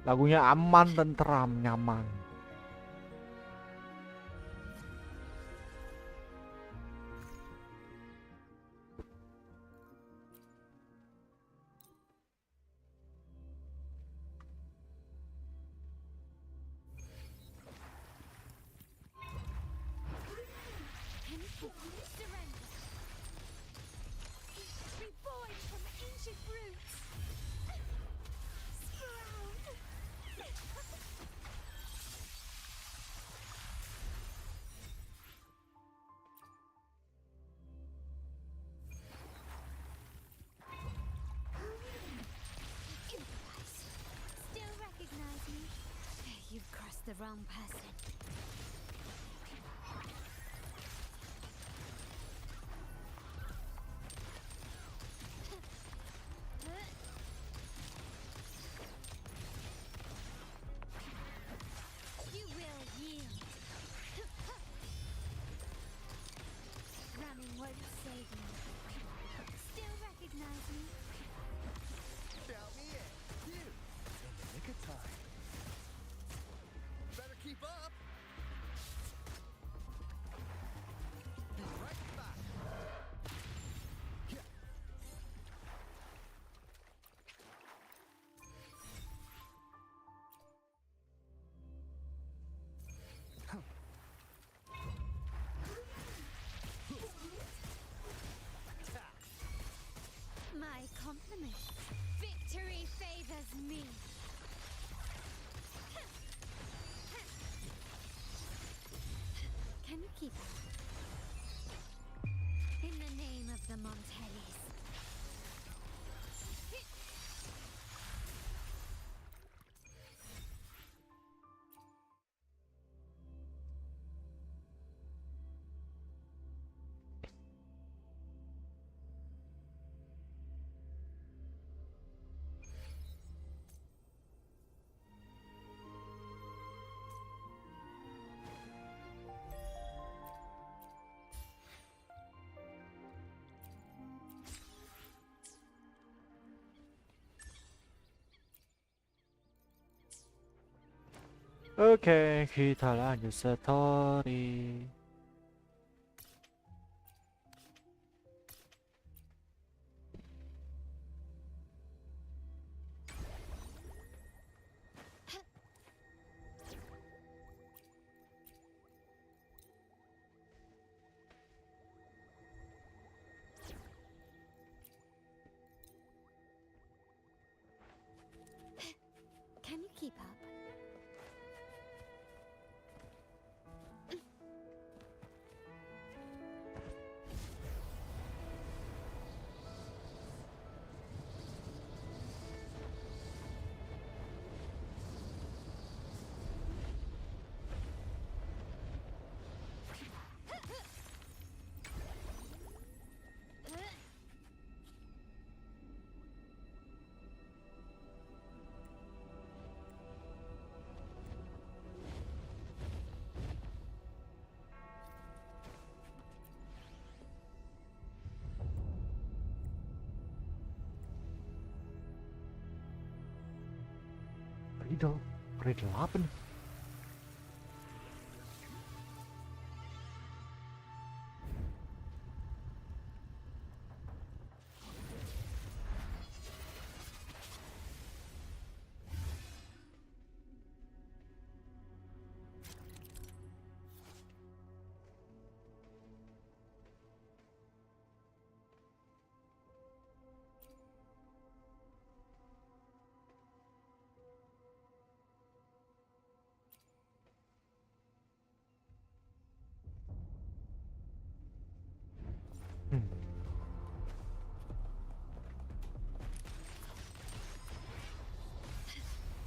Lagunya aman, tentram, nyaman. The wrong person. You will yield. Ramming won't save me. Still recognize me? Count me in. You. In the nick of time. Better keep up. Be right back. Yeah. My compliment. Victory favors me. Can you keep up? In the name of the Montellis. Oke, kita lanjut story. Can you keep up? Riddle apa nih?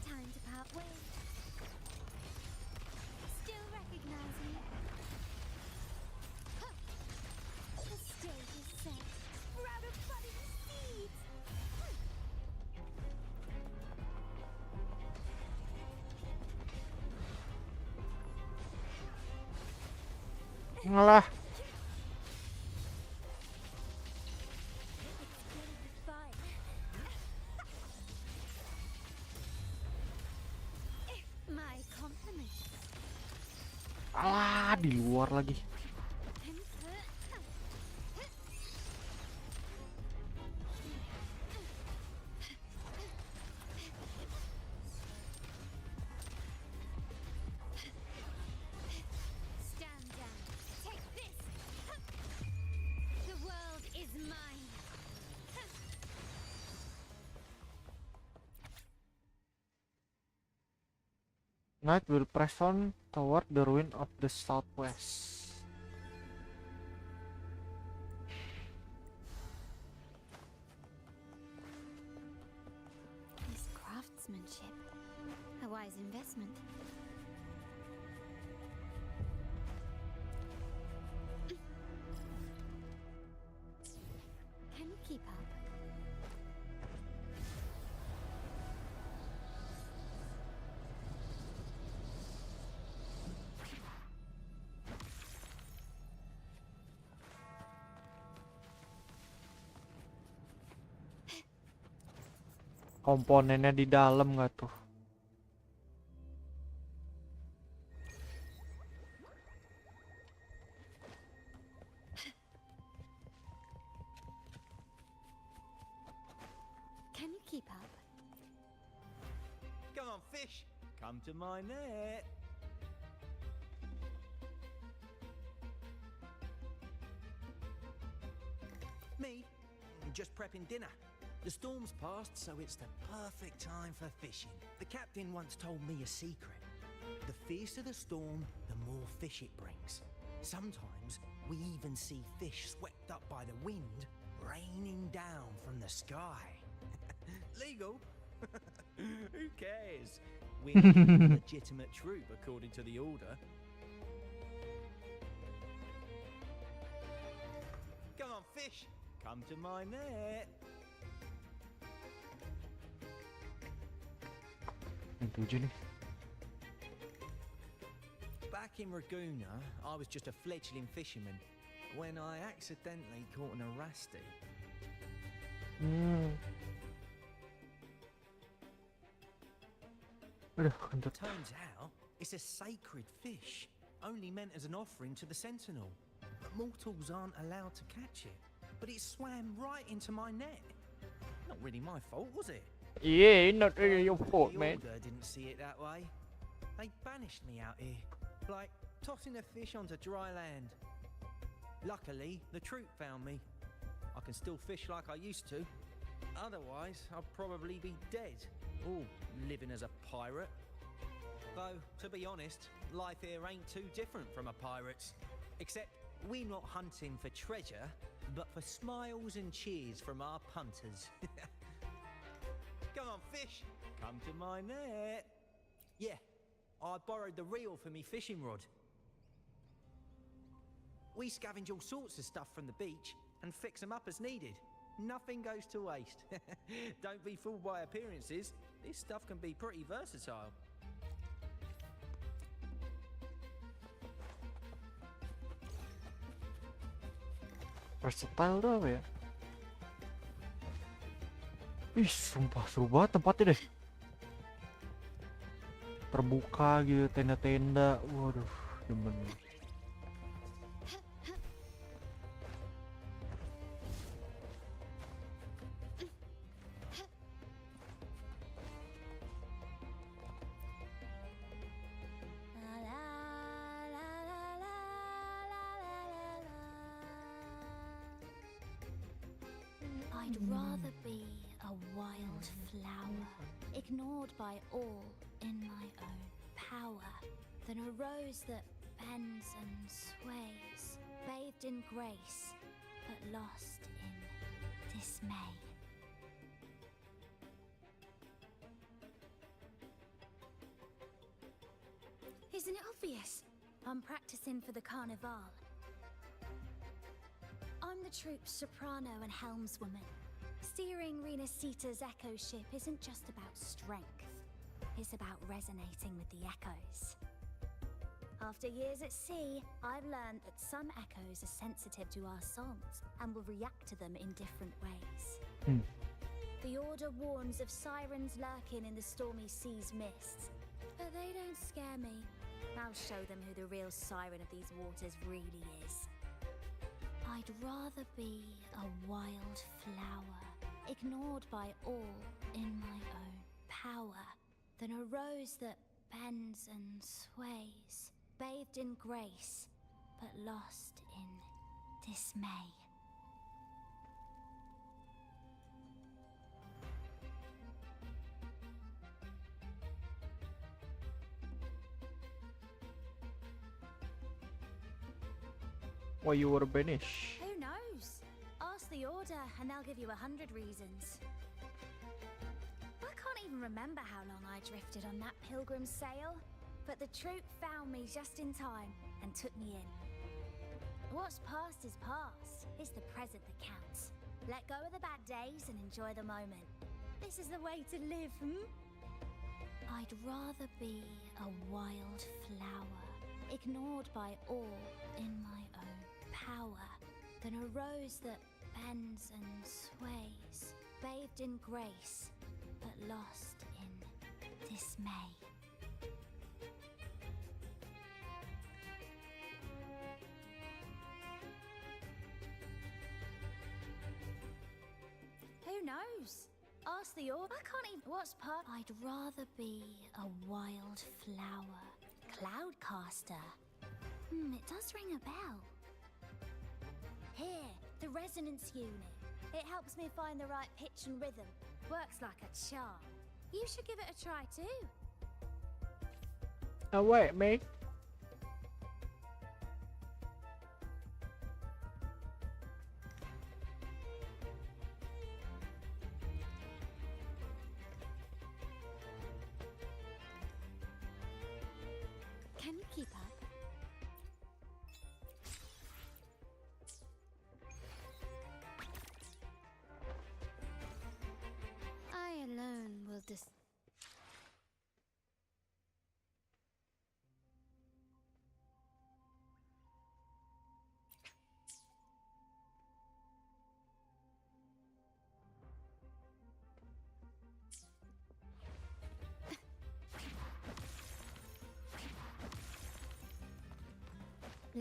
Time to part ways. Still recognize me? Huh. The stage is set. Sprout of budding seeds. Ngalah. It's gonna be fun. Alah, di luar lagi. Stand down. Take this. The world is mine. Knight will press on toward the ruin of the southwest. This craftsmanship. A wise investment. Can you keep up? Komponennya di dalam nggak tuh? Can you keep up? Come on, fish. Come to my net. Me? Just prepping dinner. The storm's passed, so it's the perfect time for fishing. The captain once told me a secret. The fiercer the storm, the more fish it brings. Sometimes we even see fish swept up by the wind, raining down from the sky. Legal? Who cares? We're a legitimate troop according to the order. Come on, fish. Come to my net. Yang 7 nih. Back in Raguna, I was just a fledgling fisherman when I accidentally caught an arasti. Aduh, kentut. Turns out, it's a sacred fish, only meant as an offering to the sentinel. Mortals aren't allowed to catch it, but it swam right into my net. Not really my fault, was it? Yeah, not really your fault, The man. Order didn't see it that way. They banished me out here, like tossing a fish onto dry land. Luckily, the troop found me. I can still fish like I used to. Otherwise, I'd probably be dead, or living as a pirate. Though, to be honest, life here ain't too different from a pirate's. Except we're not hunting for treasure, but for smiles and cheers from our punters. Come on, fish. Come to my net. Yeah, I borrowed the reel for me fishing rod. We scavenge all sorts of stuff from the beach and fix them up as needed. Nothing goes to waste. Don't be fooled by appearances. This stuff can be pretty versatile. Versatile tuh apa ya? Ih, sumpah seru banget tempatnya deh. Terbuka gitu, tenda-tenda. Waduh, demen. I'd rather be a wild flower, ignored by all in my own power, than a rose that bends and sways, bathed in grace, but lost in dismay. Isn't it obvious? I'm practicing for the carnival. I'm the troop's soprano and helmswoman. Steering Renasita's echo ship isn't just about strength. It's about resonating with the echoes. After years at sea, I've learned that some echoes are sensitive to our songs and will react to them in different ways. The Order warns of sirens lurking in the stormy sea's mists, but they don't scare me. I'll show them who the real siren of these waters really is. I'd rather be a wild flower, ignored by all in my own power, than a rose that bends and sways, bathed in grace, but lost in dismay. Why you were banished? Who knows? Ask the Order and they'll give you 100 reasons. I can't even remember how long I drifted on that pilgrim's sail, but the troop found me just in time and took me in. What's past is past. It's the present that counts. Let go of the bad days and enjoy the moment. This is the way to live, I'd rather be a wild flower, ignored by all in my own power, than a rose that bends and sways, bathed in grace, but lost in dismay. Who knows? Ask the Order. I can't even. What's part? I'd rather be a wild flower. Cloudcaster. It does ring a bell. Here, the resonance unit. It helps me find the right pitch and rhythm. Works like a charm. You should give it a try too. Oh wait, mate. Can you keep up? I alone will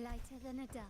lighter than a dove.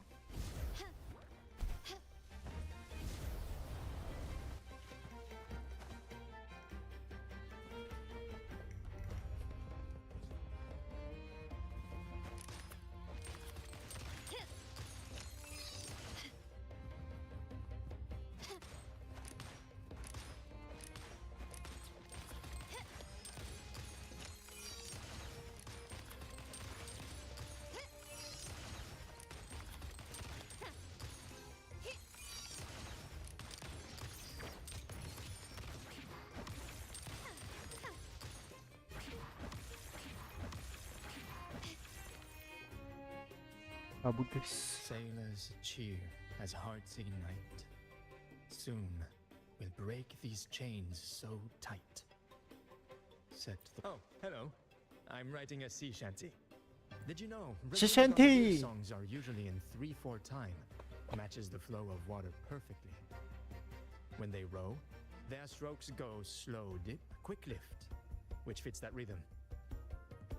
Sailors cheer as hearts ignite. Soon we'll break these chains so tight. Said the— Oh, hello. I'm writing a sea shanty. Did you know Sea shanty! songs are usually in 3/4 time? Matches the flow of water perfectly. When they row, their strokes go slow dip, quick lift, which fits that rhythm.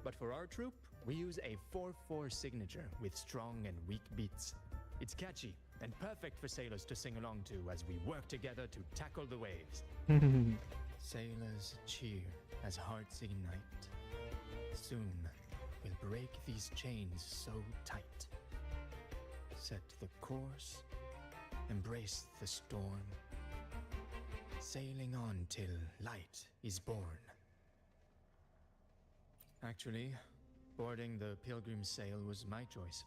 But for our troop, we use a 4/4 signature with strong and weak beats. It's catchy and perfect for sailors to sing along to as we work together to tackle the waves. Sailors cheer as hearts ignite. Soon we'll break these chains so tight. Set the course, embrace the storm, sailing on till light is born. Actually, boarding the pilgrim's sail was my choice.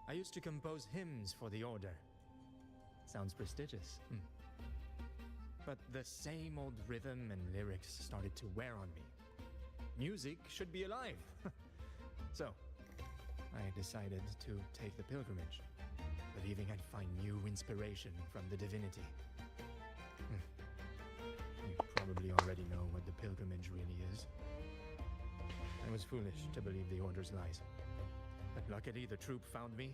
I used to compose hymns for the Order. Sounds prestigious. But the same old rhythm and lyrics started to wear on me. Music should be alive. So, I decided to take the pilgrimage, believing I'd find new inspiration from the divinity. You probably already know what the pilgrimage really is. I was foolish to believe the Order's lies. But luckily the troop found me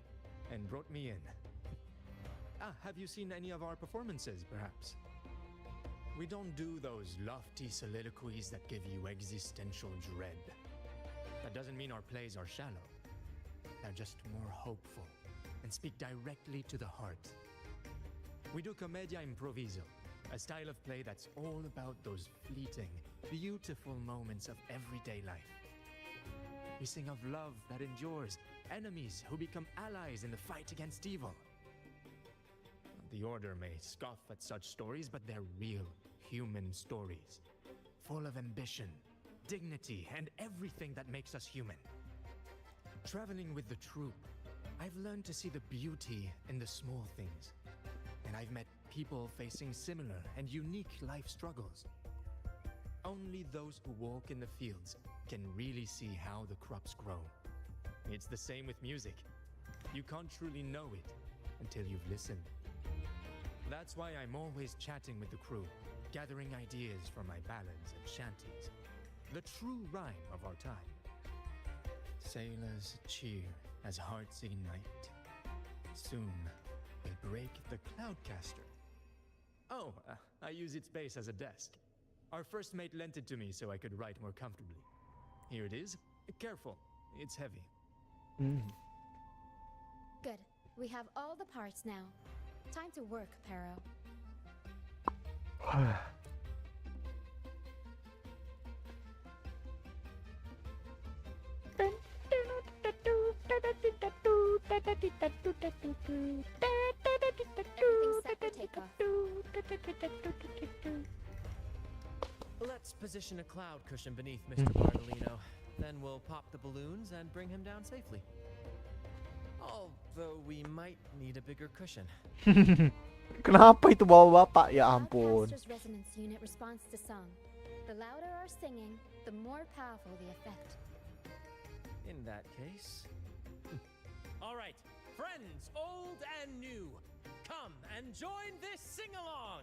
and brought me in. Have you seen any of our performances, perhaps? We don't do those lofty soliloquies that give you existential dread. That doesn't mean our plays are shallow. They're just more hopeful and speak directly to the heart. We do commedia improviso, a style of play that's all about those fleeting, beautiful moments of everyday life. We sing of love that endures, enemies who become allies in the fight against evil. The Order may scoff at such stories, but they're real, human stories, full of ambition, dignity, and everything that makes us human. Traveling with the troupe, I've learned to see the beauty in the small things, and I've met people facing similar and unique life struggles. Only those who walk in the fields can really see how the crops grow. It's the same with music. You can't truly know it until you've listened. That's why I'm always chatting with the crew, gathering ideas for my ballads and shanties, the true rhyme of our time. Sailors cheer as hearts ignite. Soon we'll break the Cloudcaster. Oh, I use its base as a desk. Our first mate lent it to me so I could write more comfortably. Here it is. Careful, it's heavy. Good. We have all the parts now. Time to work, Pero. Everything's set for takeoff. Let's position a cloud cushion beneath Mr. Bardolino. Then we'll pop the balloons and bring him down safely. Although we might need a bigger cushion. Kenapa itu bawa bapak? Ya ampun. Cloudcaster's resonance unit responds to song. The louder our singing, the more powerful the effect. In that case... All right, friends, old and new, come and join this sing-along!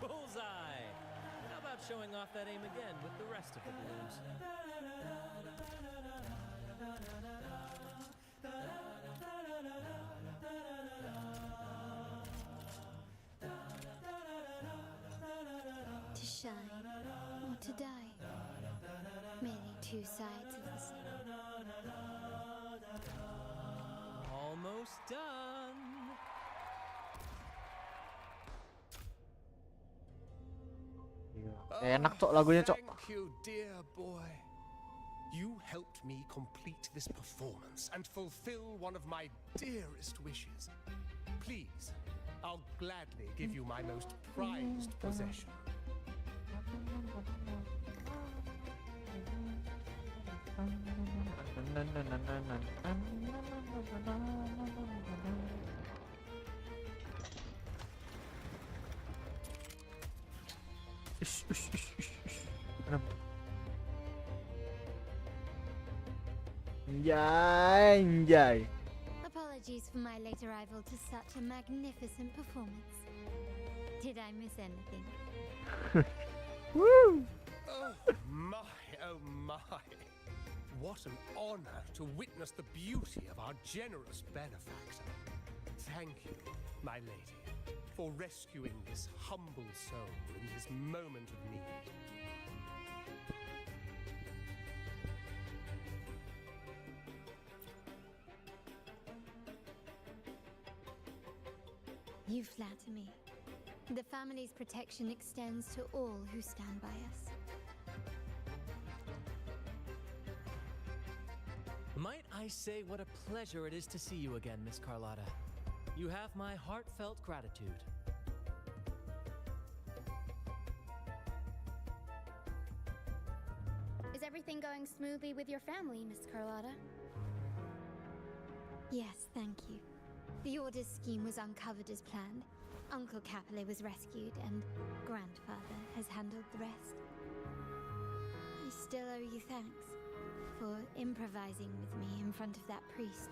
Bullseye! How about showing off that aim again with the rest of the balloons? To shine or to die. Merely two sides of the same. Almost done! Enak cok lagunya cok. Thank you, dear boy. You helped me complete this performance and fulfill one of my dearest wishes. Please, I'll gladly give you my most prized possession. Anjay. Apologies for my late arrival to such a magnificent performance. Did I miss anything? Woo! Oh my. What an honor to witness the beauty of our generous benefactor. Thank you, my lady, for rescuing this humble soul in his moment of need. You flatter me. The family's protection extends to all who stand by us. Might I say what a pleasure it is to see you again, Miss Carlotta. You have my heartfelt gratitude. Is everything going smoothly with your family, Miss Carlotta? Yes, thank you. The Order's scheme was uncovered as planned. Uncle Capulet was rescued, and Grandfather has handled the rest. I still owe you thanks for improvising with me in front of that priest.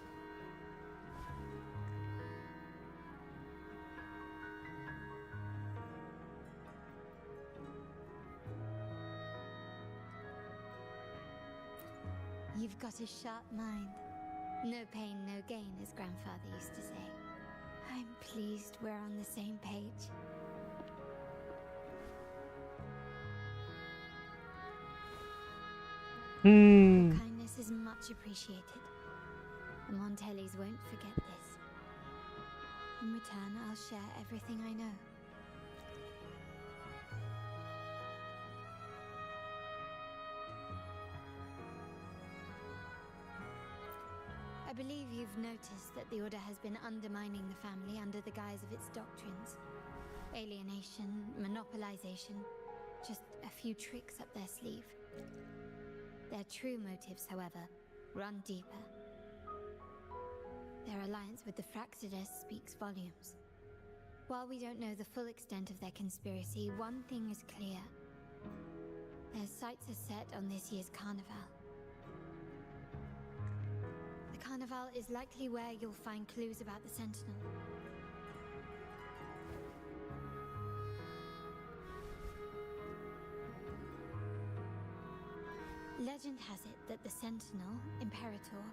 You've got a sharp mind. No pain, no gain, as Grandfather used to say. I'm pleased we're on the same page. Your kindness is much appreciated. The Montellis won't forget this. In return, I'll share everything I know. I believe you've noticed that the Order has been undermining the family under the guise of its doctrines. Alienation, monopolization, just a few tricks up their sleeve. Their true motives, however, run deeper. Their alliance with the Fraxides speaks volumes. While we don't know the full extent of their conspiracy, one thing is clear. Their sights are set on this year's carnival. The carnival is likely where you'll find clues about the Sentinel. Legend has it that the Sentinel, Imperator,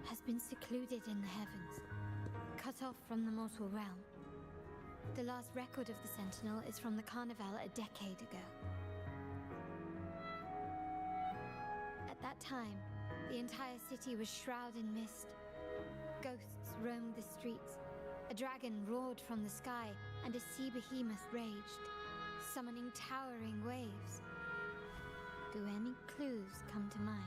has been secluded in the heavens, cut off from the mortal realm. The last record of the Sentinel is from the Carnival a decade ago. At that time, the entire city was shrouded in mist. Ghosts roamed the streets. A dragon roared from the sky, and a sea behemoth raged, summoning towering waves. Do any clues come to mind?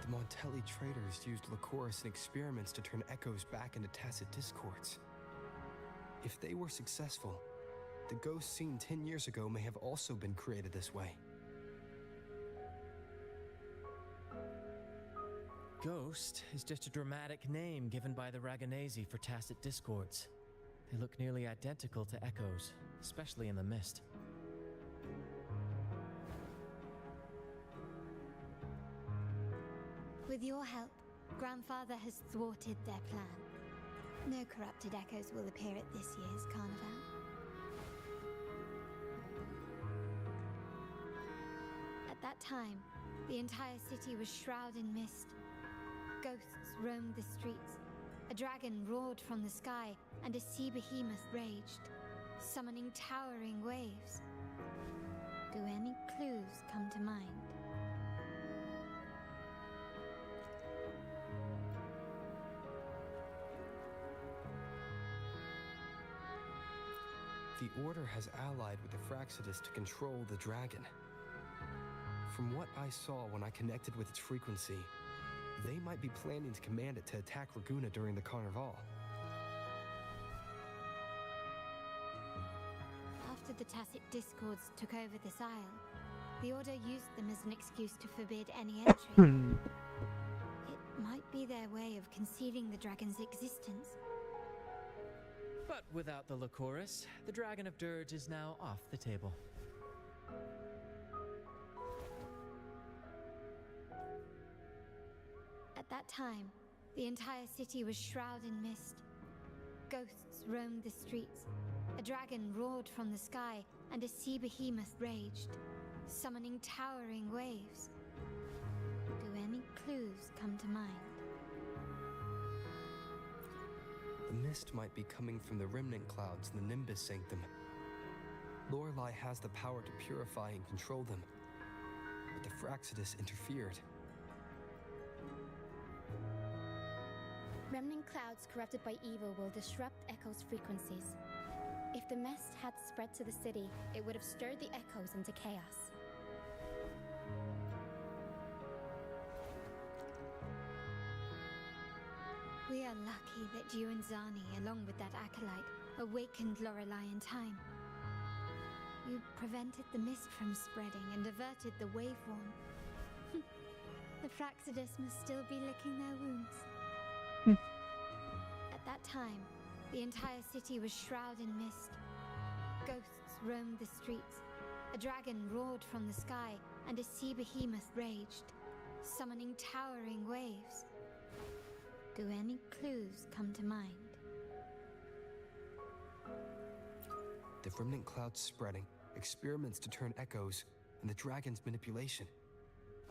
The Montelli traders used Lycoris in experiments to turn echoes back into tacit discords. If they were successful, the ghosts seen 10 years ago may have also been created this way. Ghost is just a dramatic name given by the Raganesi for tacit discords. They look nearly identical to echoes, especially in the mist. With your help, Grandfather has thwarted their plan. No corrupted echoes will appear at this year's carnival. At that time, the entire city was shrouded in mist. Ghosts roamed the streets. A dragon roared from the sky, and a sea behemoth raged, summoning towering waves. Do any clues come to mind? The Order has allied with the Fraxides to control the dragon. From what I saw when I connected with its frequency, they might be planning to command it to attack Raguna during the Carnival. After the tacit discords took over this isle, the Order used them as an excuse to forbid any entry. It might be their way of concealing the dragon's existence. But without the Lycoris, the Dragon of Dirge is now off the table. At that time, the entire city was shrouded in mist. Ghosts roamed the streets. A dragon roared from the sky, and a sea behemoth raged, summoning towering waves. Do any clues come to mind? The mist might be coming from the remnant clouds in the Nimbus Sanctum. Lorelei has the power to purify and control them, but the Fraxides interfered. Remnant clouds corrupted by evil will disrupt Echo's frequencies. If the mist had spread to the city, it would have stirred the Echoes into chaos. We are lucky that you and Zani, along with that acolyte, awakened Lorelei in time. You prevented the mist from spreading and averted the waveworn. The Fraxidus must still be licking their wounds. At that time, the entire city was shrouded in mist. Ghosts roamed the streets. A dragon roared from the sky, and a sea behemoth raged, summoning towering waves. Do any clues come to mind? The remnant cloud spreading, experiments to turn echoes, and the dragon's manipulation.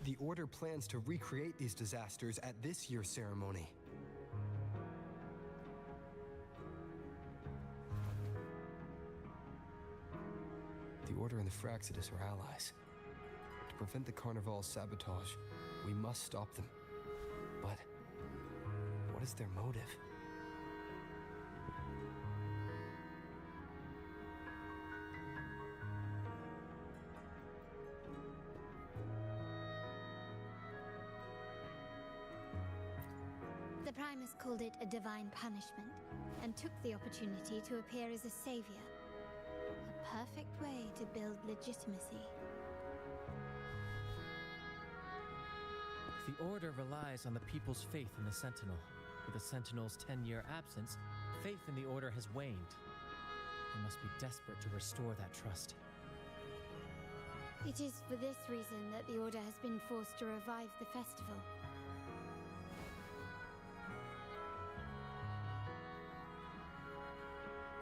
The Order plans to recreate these disasters at this year's ceremony. The Order and the Fraxidus are allies. To prevent the Carnival's sabotage, we must stop them. But what is their motive? The Primus called it a divine punishment, and took the opportunity to appear as a savior. A perfect way to build legitimacy. The Order relies on the people's faith in the Sentinel. With the Sentinel's 10-year absence, faith in the Order has waned. They must be desperate to restore that trust. It is for this reason that the Order has been forced to revive the festival.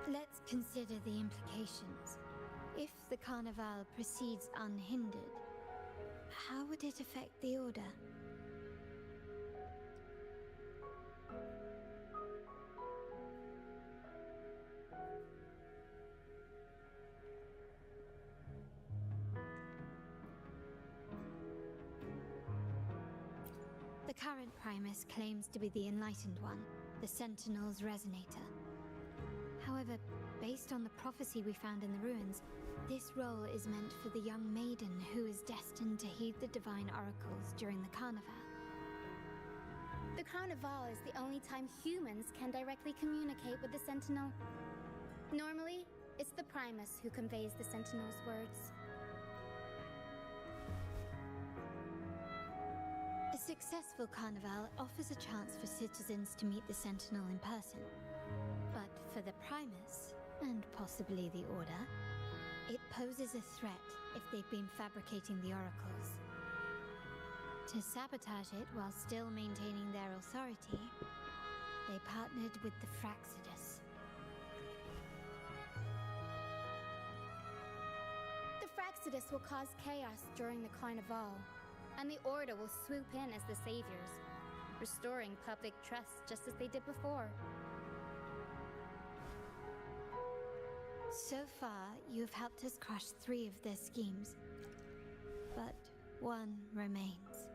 Let's consider the implications. If the Carnival proceeds unhindered, how would it affect the Order? The current Primus claims to be the Enlightened One, the Sentinel's Resonator. However, based on the prophecy we found in the ruins, this role is meant for the young maiden who is destined to heed the divine oracles during the Carnival. The Carnival is the only time humans can directly communicate with the Sentinel. Normally, it's the Primus who conveys the Sentinel's words. A successful Carnival offers a chance for citizens to meet the Sentinel in person. But for the Primus, and possibly the Order, it poses a threat if they've been fabricating the oracles. To sabotage it while still maintaining their authority, they partnered with the Fraxidus. The Fraxidus will cause chaos during the Carnival, and the Order will swoop in as the saviors, restoring public trust just as they did before. So far, you've helped us crush 3 of their schemes, but one remains.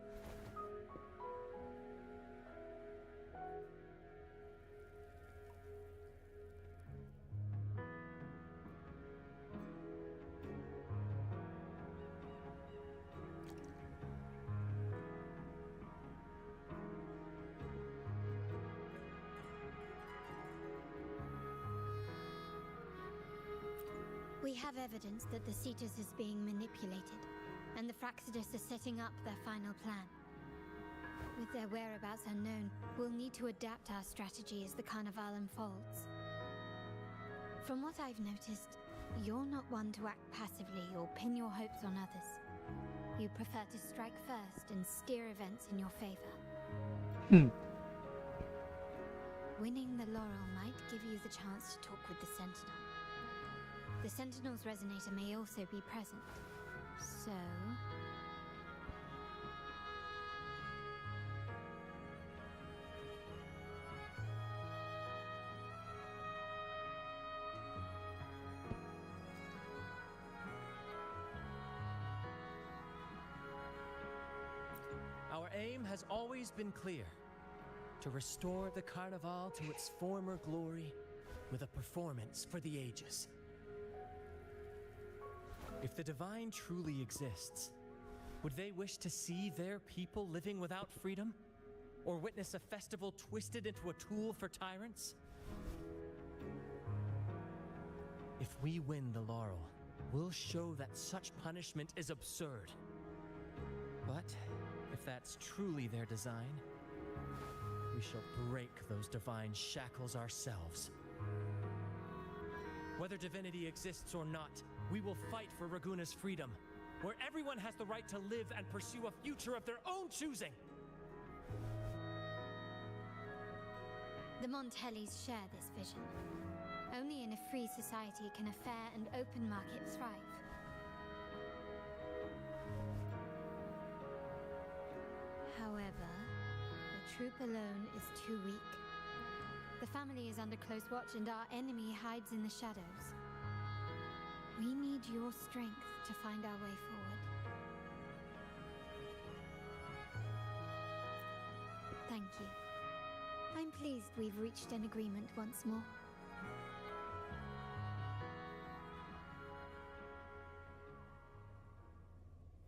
We have evidence that the Cetus is being manipulated, and the Fraxidus are setting up their final plan. With their whereabouts unknown, we'll need to adapt our strategy as the Carnival unfolds. From what I've noticed, you're not one to act passively or pin your hopes on others. You prefer to strike first and steer events in your favor. Winning the laurel might give you the chance to talk with the Sentinel. The Sentinel's Resonator may also be present, so... Our aim has always been clear: to restore the Carnival to its former glory with a performance for the ages. If the Divine truly exists, would they wish to see their people living without freedom? Or witness a festival twisted into a tool for tyrants? If we win the laurel, we'll show that such punishment is absurd. But if that's truly their design, we shall break those divine shackles ourselves. Whether divinity exists or not, we will fight for Raguna's freedom, where everyone has the right to live and pursue a future of their own choosing. The Montellis share this vision. Only in a free society can a fair and open market thrive. However, the troop alone is too weak. The family is under close watch and our enemy hides in the shadows. We need your strength to find our way forward. Thank you. I'm pleased we've reached an agreement once more.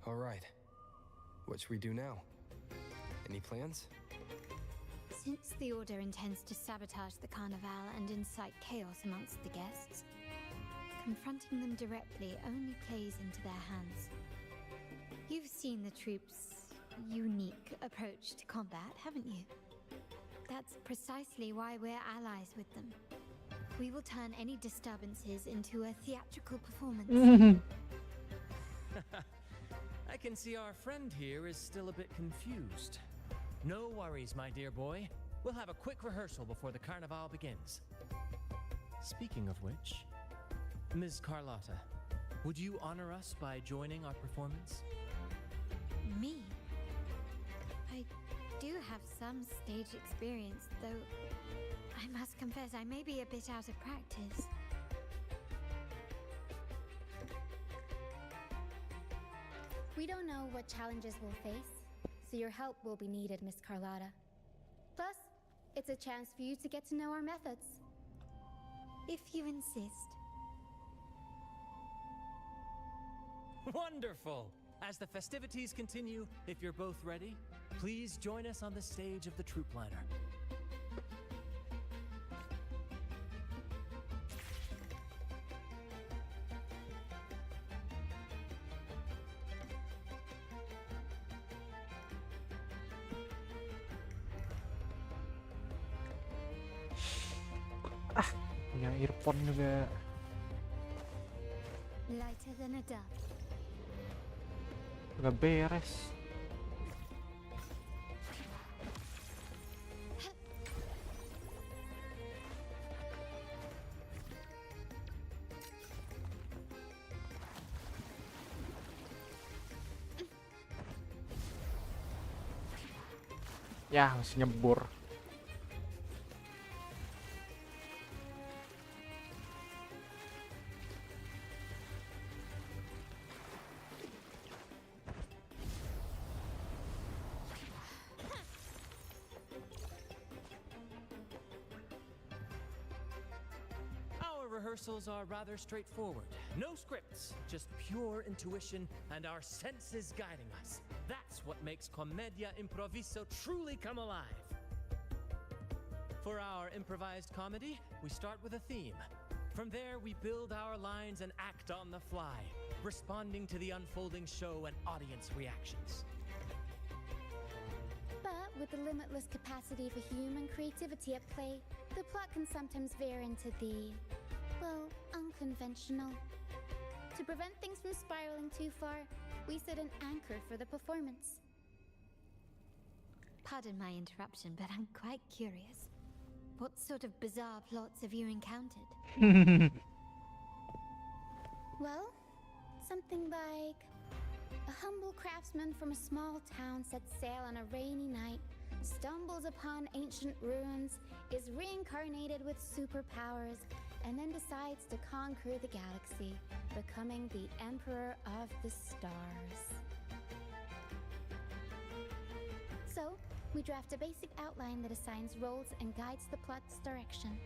All right. What should we do now? Any plans? Since the Order intends to sabotage the Carnival and incite chaos amongst the guests, confronting them directly only plays into their hands. You've seen the troops' unique approach to combat, haven't you? That's precisely why we're allies with them. We will turn any disturbances into a theatrical performance. I can see our friend here is still a bit confused. No worries, my dear boy. We'll have a quick rehearsal before the Carnival begins. Speaking of which, Ms. Carlotta, would you honor us by joining our performance? Me? I do have some stage experience, though I must confess I may be a bit out of practice. We don't know what challenges we'll face, so your help will be needed, Miss Carlotta. Plus, it's a chance for you to get to know our methods. If you insist. Wonderful! As the festivities continue, if you're both ready, please join us on the stage of the troop liner. Punya earphone juga. Lighter than a dove. Gak beres. Ya, masih nyebur. Rehearsals are rather straightforward. No scripts, just pure intuition and our senses guiding us. That's what makes Commedia Improviso truly come alive. For our improvised comedy, we start with a theme. From there, we build our lines and act on the fly, responding to the unfolding show and audience reactions. But with the limitless capacity for human creativity at play, the plot can sometimes veer into the, well, unconventional. To prevent things from spiraling too far, we set an anchor for the performance. Pardon my interruption, but I'm quite curious. What sort of bizarre plots have you encountered? Well, something like a humble craftsman from a small town sets sail on a rainy night, stumbles upon ancient ruins, is reincarnated with superpowers, and then decides to conquer the galaxy, becoming the Emperor of the Stars. So, we draft a basic outline that assigns roles and guides the plot's direction.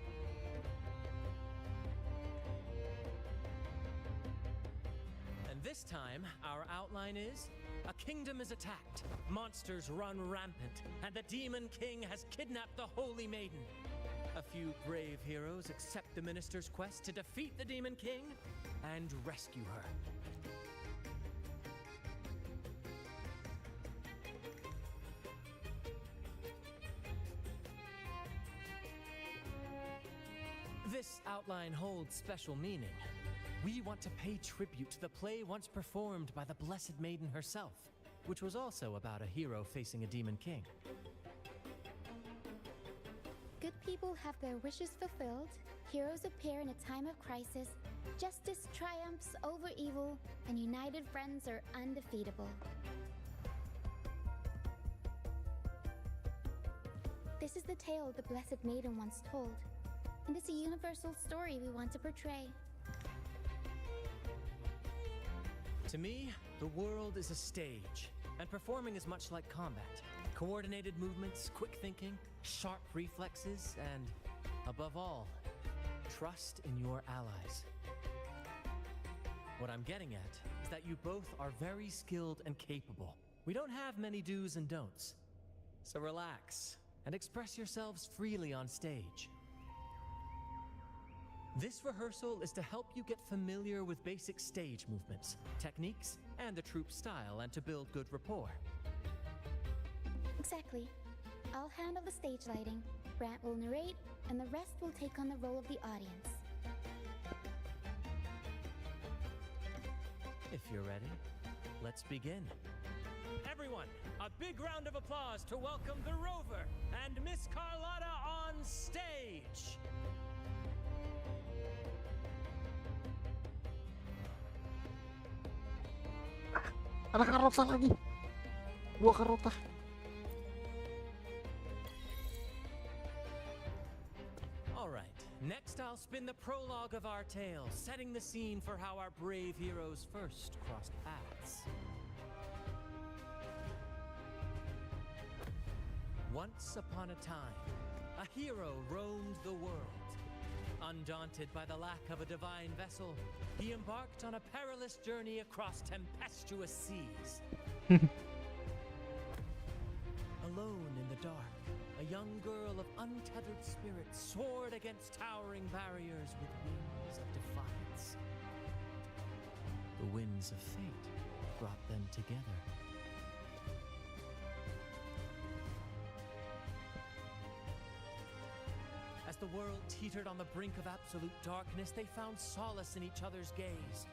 And this time, our outline is: a kingdom is attacked, monsters run rampant, and the Demon King has kidnapped the Holy Maiden. A few brave heroes accept the minister's quest to defeat the Demon King and rescue her. This outline holds special meaning. We want to pay tribute to the play once performed by the Blessed Maiden herself, which was also about a hero facing a demon king. Good people have their wishes fulfilled, heroes appear in a time of crisis, justice triumphs over evil, and united friends are undefeatable. This is the tale the Blessed Maiden once told, and it's a universal story we want to portray. To me, the world is a stage, and performing is much like combat. Coordinated movements, quick thinking, sharp reflexes, and, above all, trust in your allies. What I'm getting at is that you both are very skilled and capable. We don't have many do's and don'ts. So relax and express yourselves freely on stage. This rehearsal is to help you get familiar with basic stage movements, techniques, and the troupe style, and to build good rapport. Exactly. I'll handle the stage lighting, Brant will narrate, and the rest will take on the role of the audience. If you're ready, let's begin. Everyone, a big round of applause to welcome the Rover and Miss Carlotta on stage. Ada karota lagi. 2 karota. All right, next I'll spin the prologue of our tale, setting the scene for how our brave heroes first crossed paths. Once upon a time, a hero roamed the world. Undaunted by the lack of a divine vessel, he embarked on a perilous journey across tempestuous seas. Alone in the dark, a young girl of untethered spirit soared against towering barriers with wings of defiance. The winds of fate brought them together. As the world teetered on the brink of absolute darkness, they found solace in each other's gaze.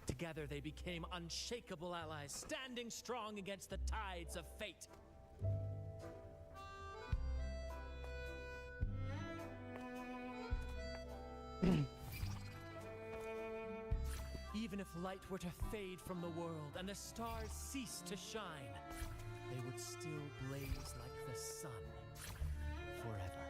Together they became unshakable allies, standing strong against the tides of fate. Even if light were to fade from the world and the stars cease to shine, they would still blaze like the sun forever.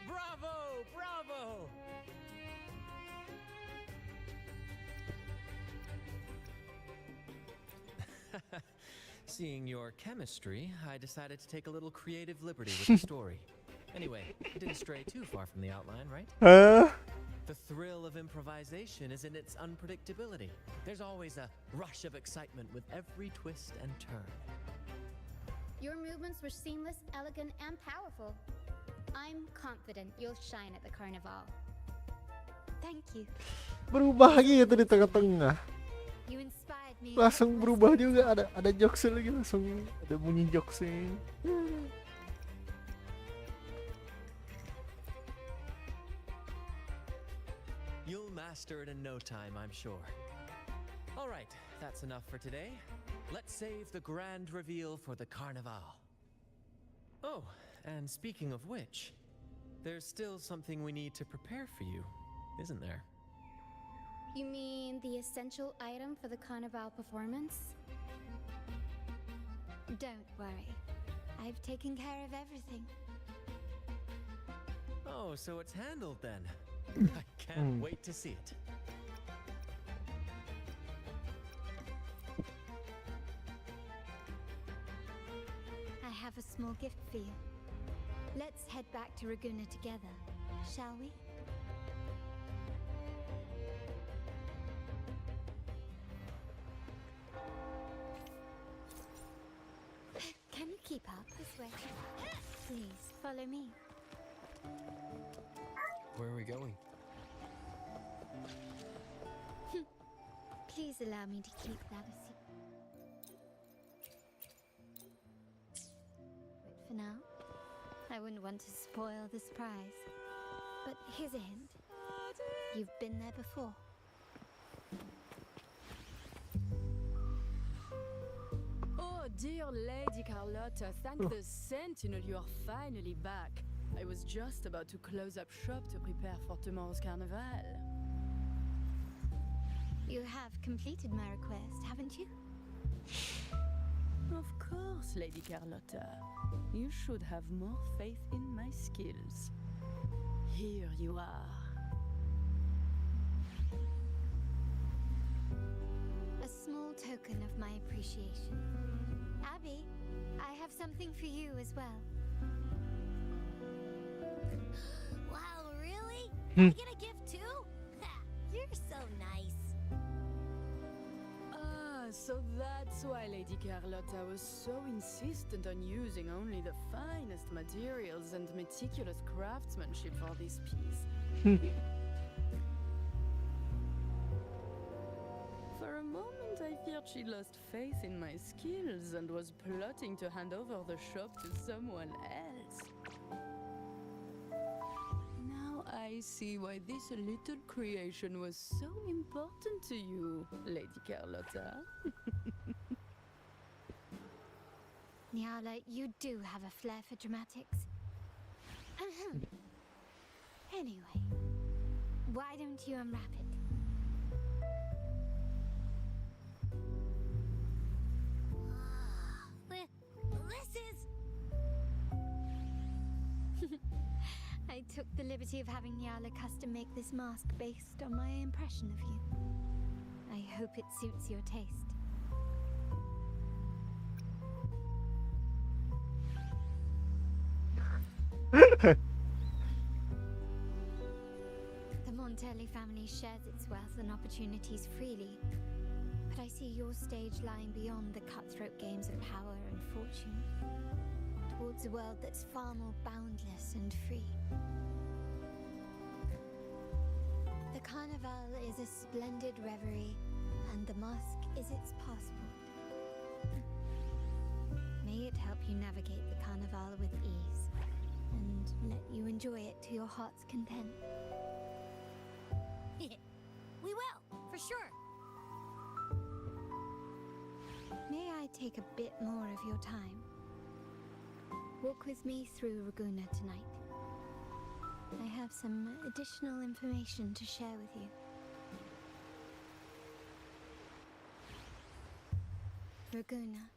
Bravo! Bravo! Seeing your chemistry, I decided to take a little creative liberty with the story. Anyway, it didn't stray too far from the outline, right? The thrill of improvisation is in its unpredictability. There's always a rush of excitement with every twist and turn. Your movements were seamless, elegant, and powerful. I'm confident you'll shine at the carnival. Thank you. Berubah gitu di tengah-tengah. You inspired me. Langsung berubah juga, ada jokes lagi, langsung ada bunyi jokesnya. You'll master it in no time, I'm sure. All right, that's enough for today. Let's save the grand reveal for the carnival. Oh, and speaking of which, there's still something we need to prepare for you, isn't there? You mean the essential item for the carnival performance? Don't worry. I've taken care of everything. Oh, so it's handled then. I can't wait to see it. I have a small gift for you. Let's head back to Raguna together, shall we? Can you keep up this way? Please, follow me. Where are we going? Please allow me to keep that a secret. But for now, I wouldn't want to spoil the surprise. But here's a hint. You've been there before. Oh, dear Lady Carlotta, thank the Sentinel you are finally back. I was just about to close up shop to prepare for tomorrow's carnival. You have completed my request, haven't you? Of course, Lady Carlotta. You should have more faith in my skills. Here you are. A small token of my appreciation. Abby, I have something for you as well. Wow, really? I get a gift too? You're so nice. Ah, so that's why Lady Carlotta was so insistent on using only the finest materials and meticulous craftsmanship for this piece. For a moment, I feared she lost faith in my skills and was plotting to hand over the shop to someone else. Now I see why this little creation was so important to you, Lady Carlotta. Nyala, you do have a flair for dramatics. Anyway, why don't you unwrap it? This is... I took the liberty of having Nyala custom make this mask based on my impression of you. I hope it suits your taste. The Montelli family shares its wealth and opportunities freely, but I see your stage lying beyond the cutthroat games of power and fortune, towards a world that's far more boundless and free. The carnival is a splendid reverie, and the mask is its passport. May it help you navigate the carnival with ease, and let you enjoy it to your heart's content. We will, for sure. May I take a bit more of your time? Walk with me through Raguna tonight. I have some additional information to share with you. Raguna.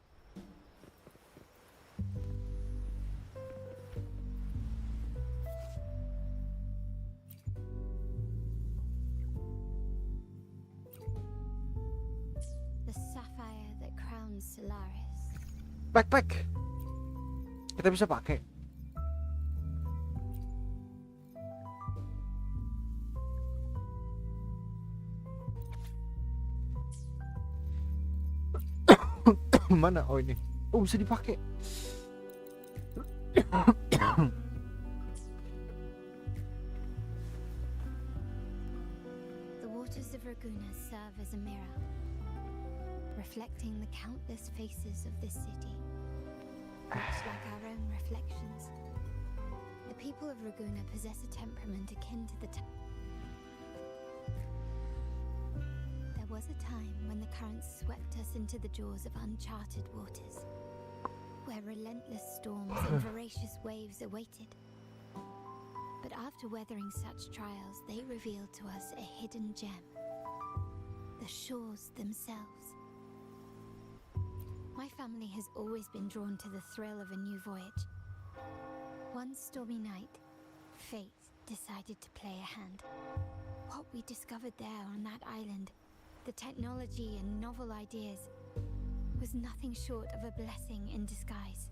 The sapphire that crowns Solaris. Backpack. Kita bisa pakai. Mana? Oh ini. Oh bisa dipakai. The waters of Raguna serve as a mirror, reflecting the countless faces of this city, much like our own reflections. The people of Raguna possess a temperament akin to the There was a time when the currents swept us into the jaws of uncharted waters, where relentless storms and voracious waves awaited. But after weathering such trials, they revealed to us a hidden gem, the shores themselves. My family has always been drawn to the thrill of a new voyage. One stormy night, fate decided to play a hand. What we discovered there on that island, the technology and novel ideas, was nothing short of a blessing in disguise.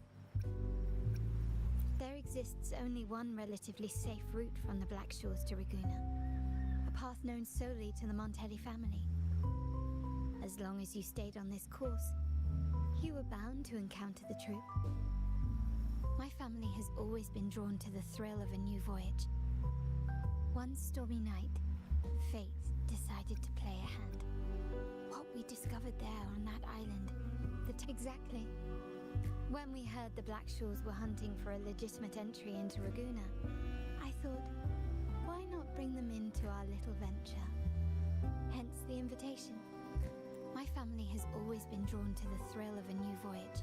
There exists only one relatively safe route from the Black Shores to Ragusa, a path known solely to the Montelli family. As long as you stayed on this course, you were bound to encounter the troop. My family has always been drawn to the thrill of a new voyage. One stormy night, fate decided to play a hand. What we discovered there on that island, exactly. When we heard the Black Shores were hunting for a legitimate entry into Ragusa, I thought, why not bring them into our little venture? Hence the invitation. My family has always been drawn to the thrill of a new voyage.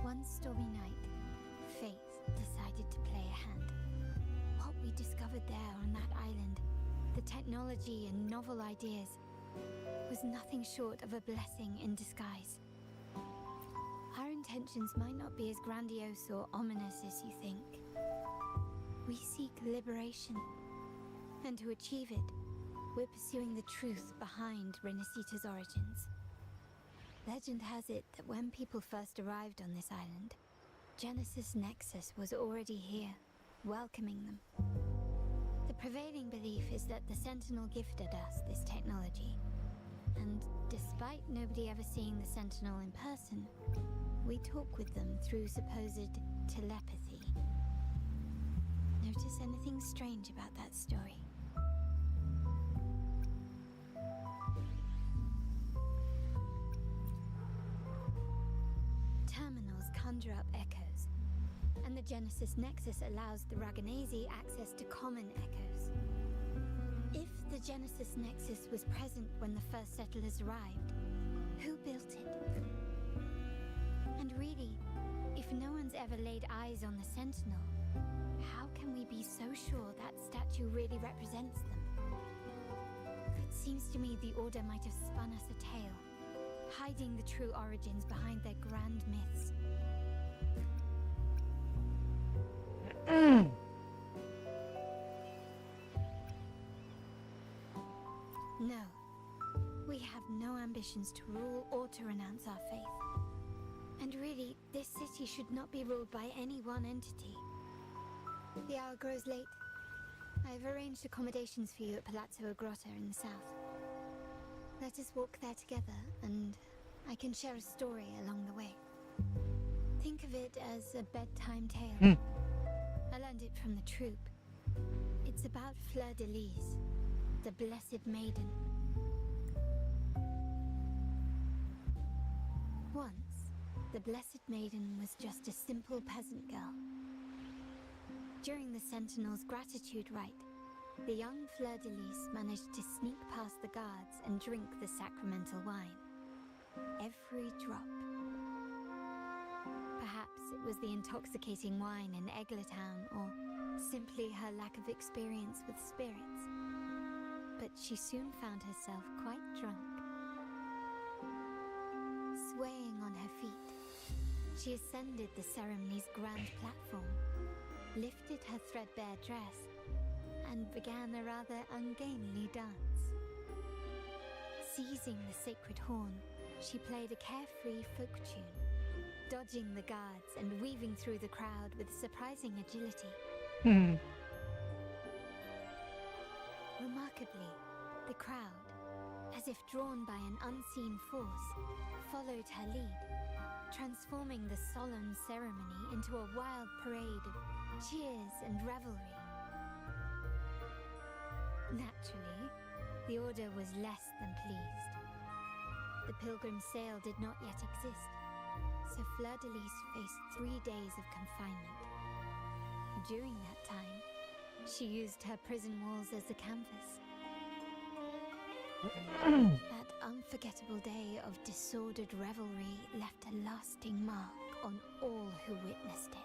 One stormy night, fate decided to play a hand. What we discovered there on that island, the technology and novel ideas, was nothing short of a blessing in disguise. Our intentions might not be as grandiose or ominous as you think. We seek liberation, and to achieve it, we're pursuing the truth behind Renacita's origins. Legend has it that when people first arrived on this island, Genesis Nexus was already here, welcoming them. The prevailing belief is that the Sentinel gifted us this technology, and despite nobody ever seeing the Sentinel in person, we talk with them through supposed telepathy. Notice anything strange about that story? Terminals conjure up echoes, and the Genesis Nexus allows the Raganese access to common echoes. If the Genesis Nexus was present when the first settlers arrived, who built it? And really, if no one's ever laid eyes on the Sentinel, how can we be so sure that statue really represents them? It seems to me the Order might have spun us a tale, hiding the true origins behind their grand myths. No, we have no ambitions to rule or to renounce our faith. And really, this city should not be ruled by any one entity. The hour grows late. I have arranged accommodations for you at Palazzo Grotta in the south. Let us walk there together, and I can share a story along the way. Think of it as a bedtime tale. I learned it from the troop. It's about Fleur de Lis, the Blessed Maiden. Once, the Blessed Maiden was just a simple peasant girl. During the Sentinel's gratitude rite, the young Fleur de Lis managed to sneak past the guards and drink the sacramental wine. Every drop. Perhaps it was the intoxicating wine in Eglatown, or simply her lack of experience with spirits. But she soon found herself quite drunk. Swaying on her feet, she ascended the ceremony's grand platform, lifted her threadbare dress, and began a rather ungainly dance. Seizing the sacred horn, she played a carefree folk tune, dodging the guards and weaving through the crowd with surprising agility. Remarkably, the crowd, as if drawn by an unseen force, followed her lead, transforming the solemn ceremony into a wild parade of cheers and revelry. Naturally, the Order was less than pleased. The pilgrim sale did not yet exist, so Fleur de Lis faced 3 days of confinement. During that time, she used her prison walls as a canvas. That unforgettable day of disordered revelry left a lasting mark on all who witnessed it.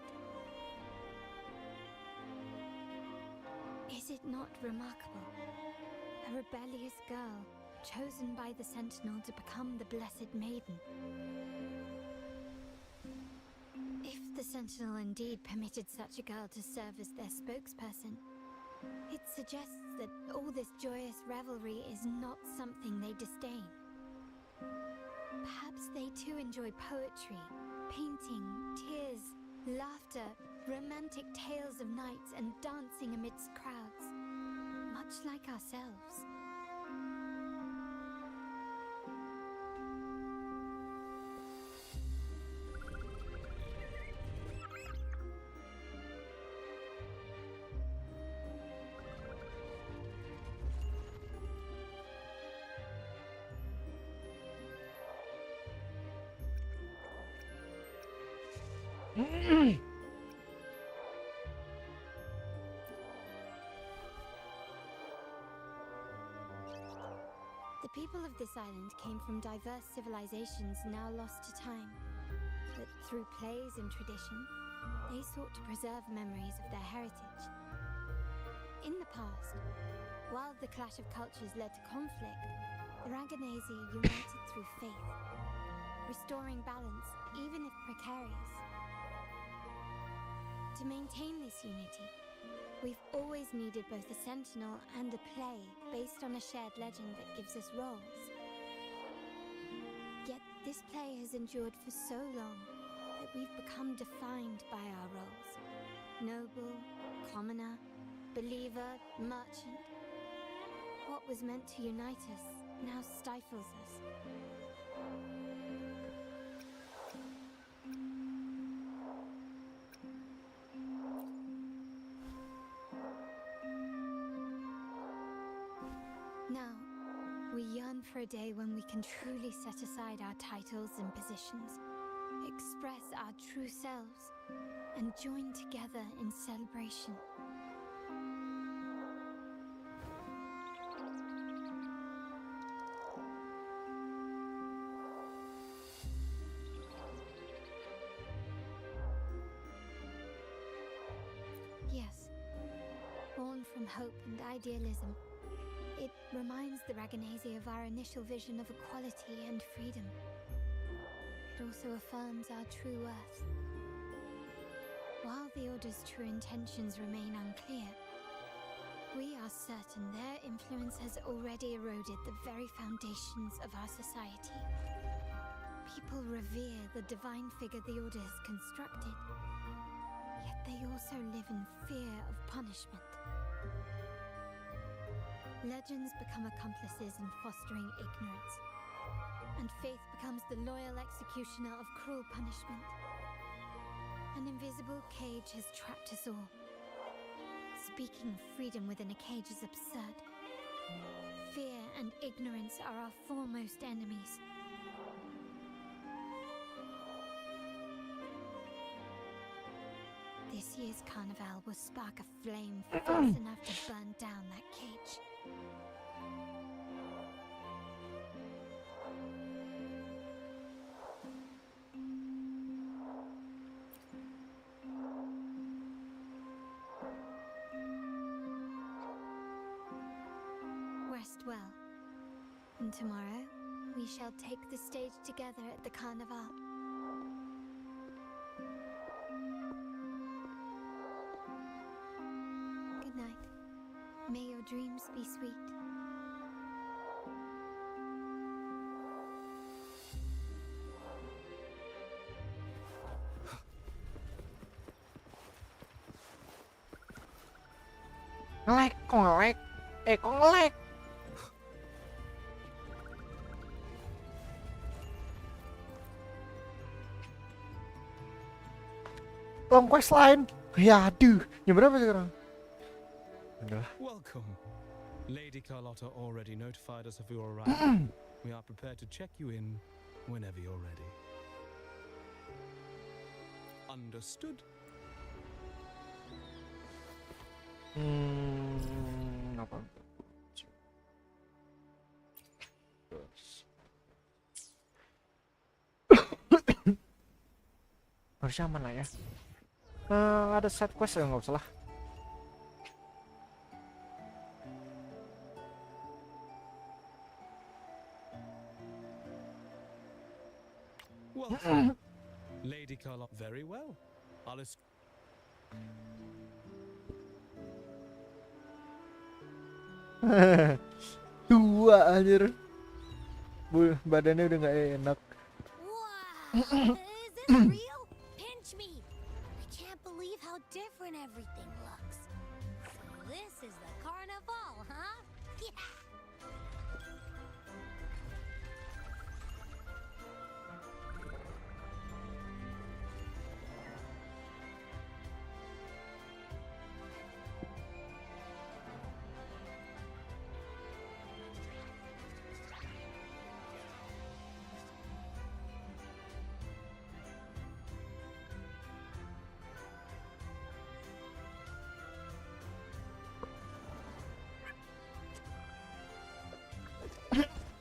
Is it not remarkable? A rebellious girl, chosen by the Sentinel to become the Blessed Maiden. If the Sentinel indeed permitted such a girl to serve as their spokesperson, it suggests that all this joyous revelry is not something they disdain. Perhaps they too enjoy poetry, painting, tears, laughter, romantic tales of nights, and dancing amidst crowds, much like ourselves. The people of this island came from diverse civilizations now lost to time, but through plays and tradition, they sought to preserve memories of their heritage. In the past, while the clash of cultures led to conflict, the Raganesi united through faith, restoring balance even if precarious. To maintain this unity, we've always needed both a sentinel and a play based on a shared legend that gives us roles. Yet this play has endured for so long that we've become defined by our roles. Noble, commoner, believer, merchant. What was meant to unite us now stifles us. Now, we yearn for a day when we can truly set aside our titles and positions, express our true selves, and join together in celebration. Yes, born from hope and idealism, it reminds the Raganesi of our initial vision of equality and freedom. It also affirms our true worth. While the Order's true intentions remain unclear, we are certain their influence has already eroded the very foundations of our society. People revere the divine figure the Order has constructed, yet they also live in fear of punishment. Legends become accomplices in fostering ignorance, and faith becomes the loyal executioner of cruel punishment. An invisible cage has trapped us all. Speaking freedom within a cage is absurd. Fear and ignorance are our foremost enemies. This year's carnival will spark a flame fierce enough to burn down that cage. Rest well, and tomorrow we shall take the stage together at the carnival. Good night. May your dreams be sweet. Nge-lag, kok nge-lag? Kok nge-lag? Long quest line. Ya aduh, jam berapa sekarang? Udah. Welcome. Lady Carlotta already notified us of your arrival. We are prepared to check you in whenever you're ready. Understood? Apa? Harusnya aman lah ya. Ada side quest ya, nggak usah lah. Welcome. Lady Carla, very well. Alles. Tua anjir. Badannya udah nggak enak. Wow, is this real? Pinch me. I can't believe how different everything looks. So this is the carnival, huh? Yeah.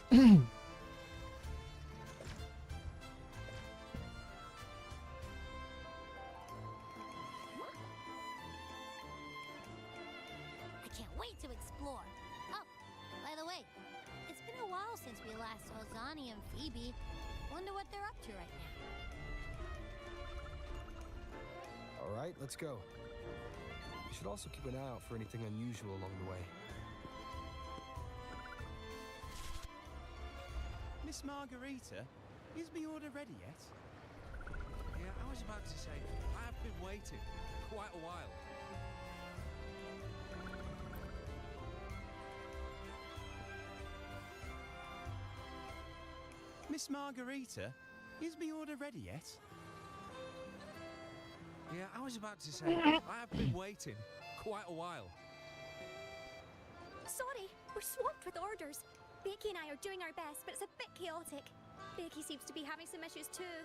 I can't wait to explore. Oh, by the way, it's been a while since we last saw Zani and Phoebe. Wonder what they're up to right now. All right, let's go. We should also keep an eye out for anything unusual along the way. Miss Margarita, is the order ready yet? Yeah, I was about to say, I have been waiting quite a while. Miss Margarita, is the order ready yet? Yeah, I was about to say, I have been waiting quite a while. Sorry, we're swamped with orders. Becky and I are doing our best, but it's a bit chaotic. Becky seems to be having some issues too.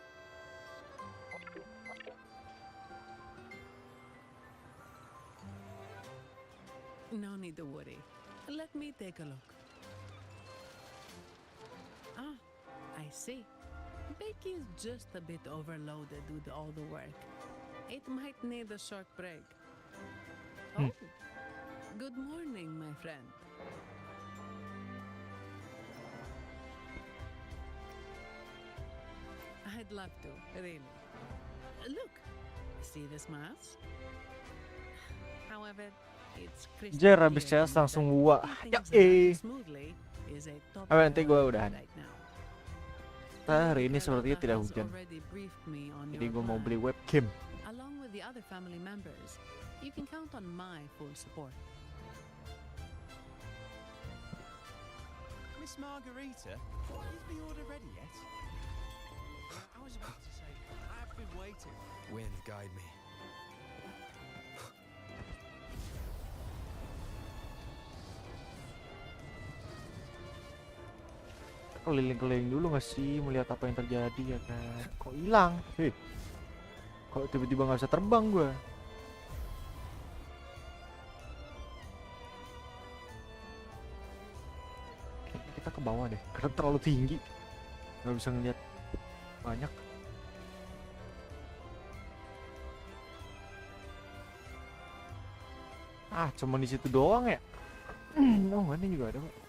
No need to worry. Let me take a look. Ah, I see. Becky is just a bit overloaded with all the work. It might need a short break. Oh, good morning, my friend. I'd love to, really. Look, see this mask? However, it's crystal Jer habis clear CS langsung gua. keeping Ya things running eh. smoothly is a top Nanti gua priority udahan. right now. Hari ini sepertinya tidak Has hujan. already briefed me on Jadi your gua mau plan. beli webcam. Along with the other family members, you can count on my full support. Miss Margarita, is the order ready yet? I was about to say, I have been waiting. Wind, guide me. Keliling-keliling dulu nggak sih melihat apa yang terjadi ya kan? Kok hilang? Hei, kok tiba-tiba nggak bisa terbang gua? Kayaknya kita ke bawah deh, karena terlalu tinggi, nggak bisa ngeliat banyak. Ah, cuma di situ doang ya? Oh, ini juga ada, Pak.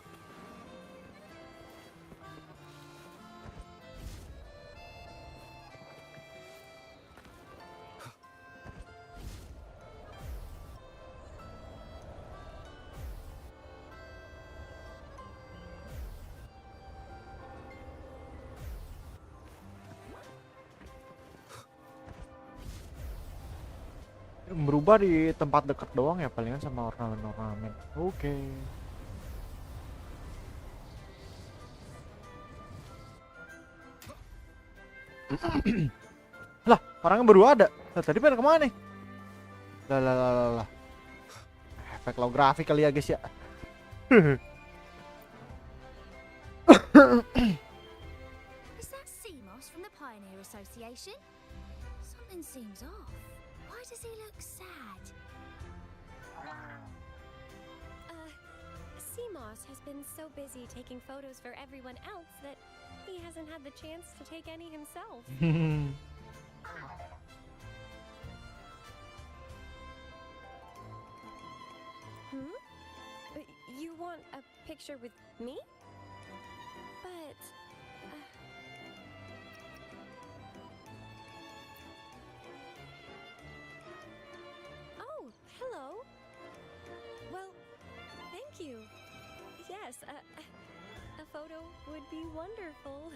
Berubah di tempat dekat doang ya, palingan sama ornamen-ornamen. Oke. Lah, orangnya baru ada. Lah, tadi pada kemana nih? Lah. Efek low grafik kali ya guys ya. Is that Seamoss from the Pioneer Association? Something seems off. Why does he look sad? Seamoss has been so busy taking photos for everyone else that he hasn't had the chance to take any himself. You want a picture with me? But yes, a photo would be wonderful.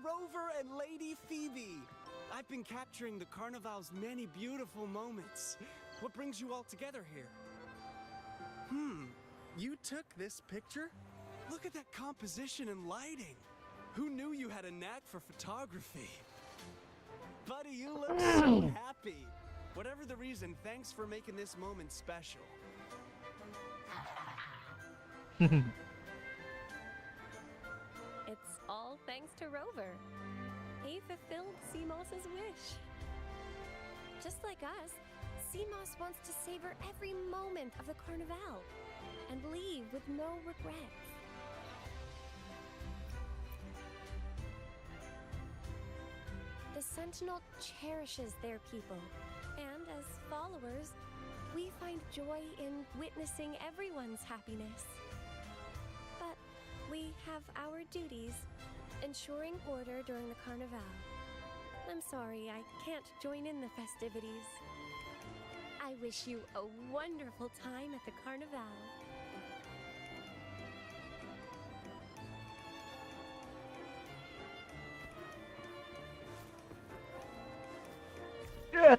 Rover and Lady Phoebe! I've been capturing the Carnival's many beautiful moments. What brings you all together here? You took this picture? Look at that composition and lighting. Who knew you had a knack for photography? Buddy, you look so happy. Whatever the reason, thanks for making this moment special. It's all thanks to Rover. He fulfilled Seamoss's wish. Just like us, Seamoss wants to savor every moment of the Carnival and leave with no regrets. The Sentinel cherishes their people, and as followers, we find joy in witnessing everyone's happiness. But we have our duties, ensuring order during the Carnival. I'm sorry, I can't join in the festivities. I wish you a wonderful time at the Carnival.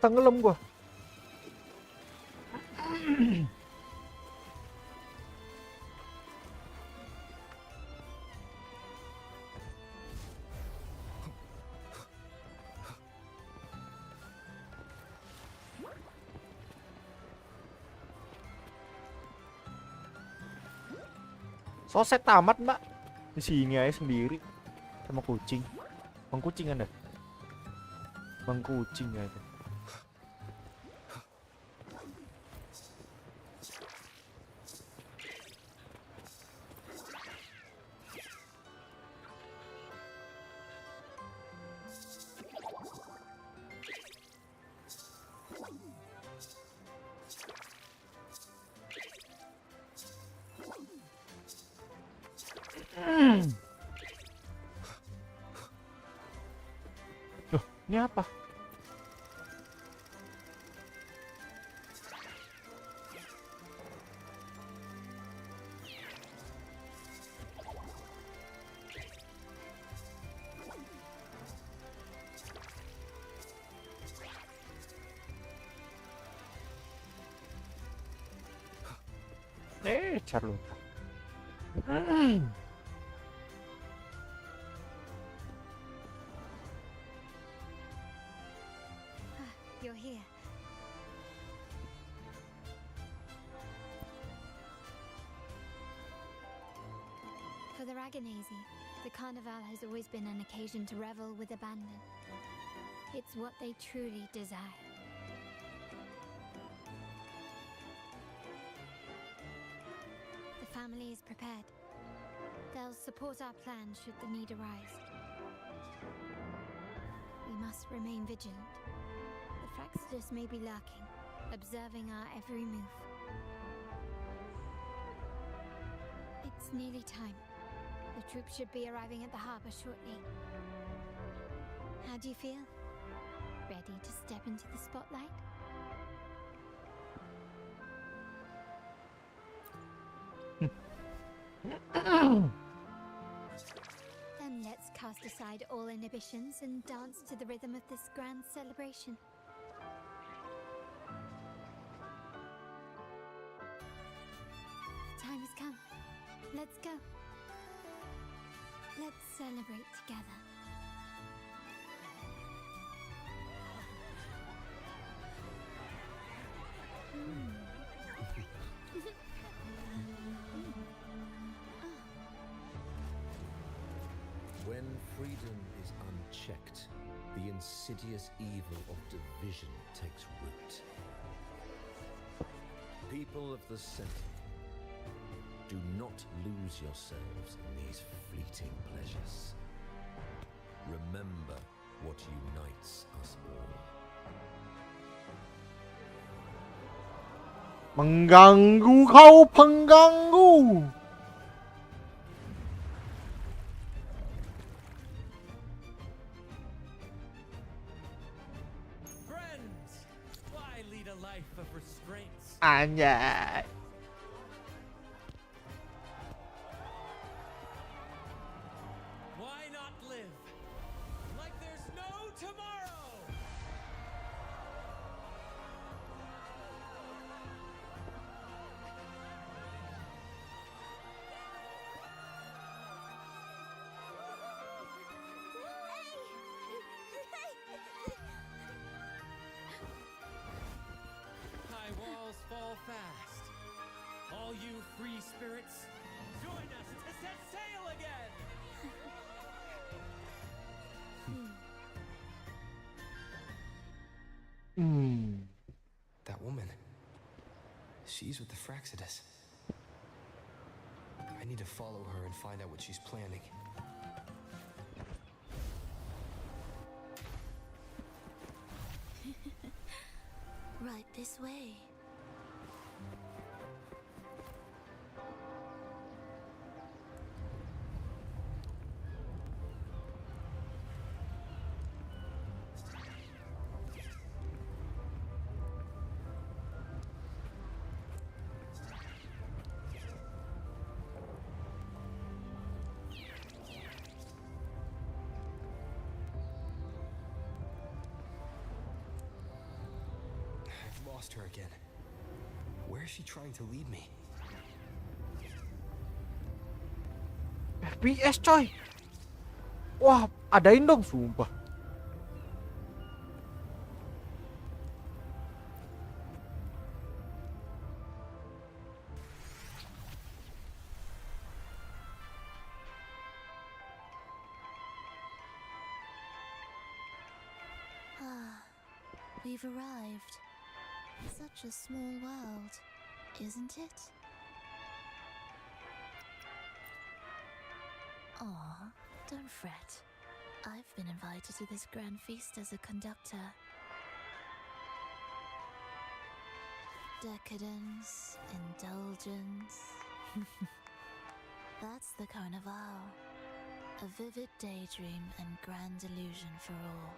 Tenggelam gua. Soset tamat, Mbak. Di sini aja sendiri sama kucing. Bang kucing Anda. Bang kucing aja. Loh, ini apa? Charlotte. You're here. For the Raganese, the Carnival has always been an occasion to revel with abandon. It's what they truly desire. The family is prepared. They'll support our plan should the need arise. We must remain vigilant. The Fraxidus may be lurking, observing our every move. It's nearly time. The troops should be arriving at the harbor shortly. How do you feel? Ready to step into the spotlight? Then let's cast aside all inhibitions and dance to the rhythm of this grand celebration. The time has come. Let's go. Let's celebrate together. When freedom is unchecked, the insidious evil of division takes root. People of the Sentinel, Do not lose yourselves in these fleeting pleasures. Remember what unites us all. Mengganggu kau pengganggu. Friends, why lead a life of restraints? Anjay. Why not live like there's no tomorrow? High walls fall fast. All you free spirits, join us to set sail again! That woman. She's with the Fraxidus. I need to follow her and find out what she's planning. Right this way. I've lost her again. Where is she trying to lead me? FPS coy. Wah, adain dong sumpah. We've arrived. Such a small world, isn't it? Aw, don't fret. I've been invited to this grand feast as a conductor. Decadence, indulgence. That's the Carnival. A vivid daydream and grand illusion for all.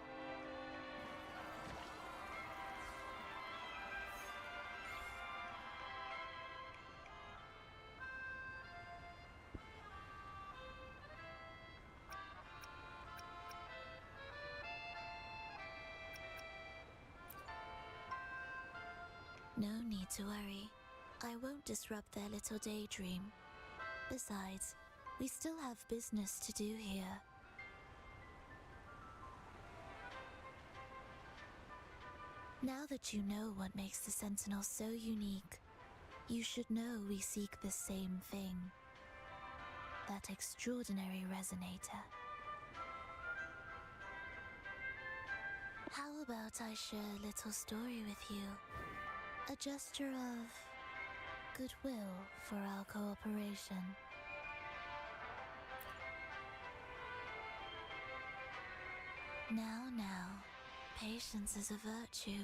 No need to worry. I won't disrupt their little daydream. Besides, we still have business to do here. Now that you know what makes the Sentinel so unique, you should know we seek the same thing. That extraordinary resonator. How about I share a little story with you? A gesture of goodwill for our cooperation. Now, patience is a virtue.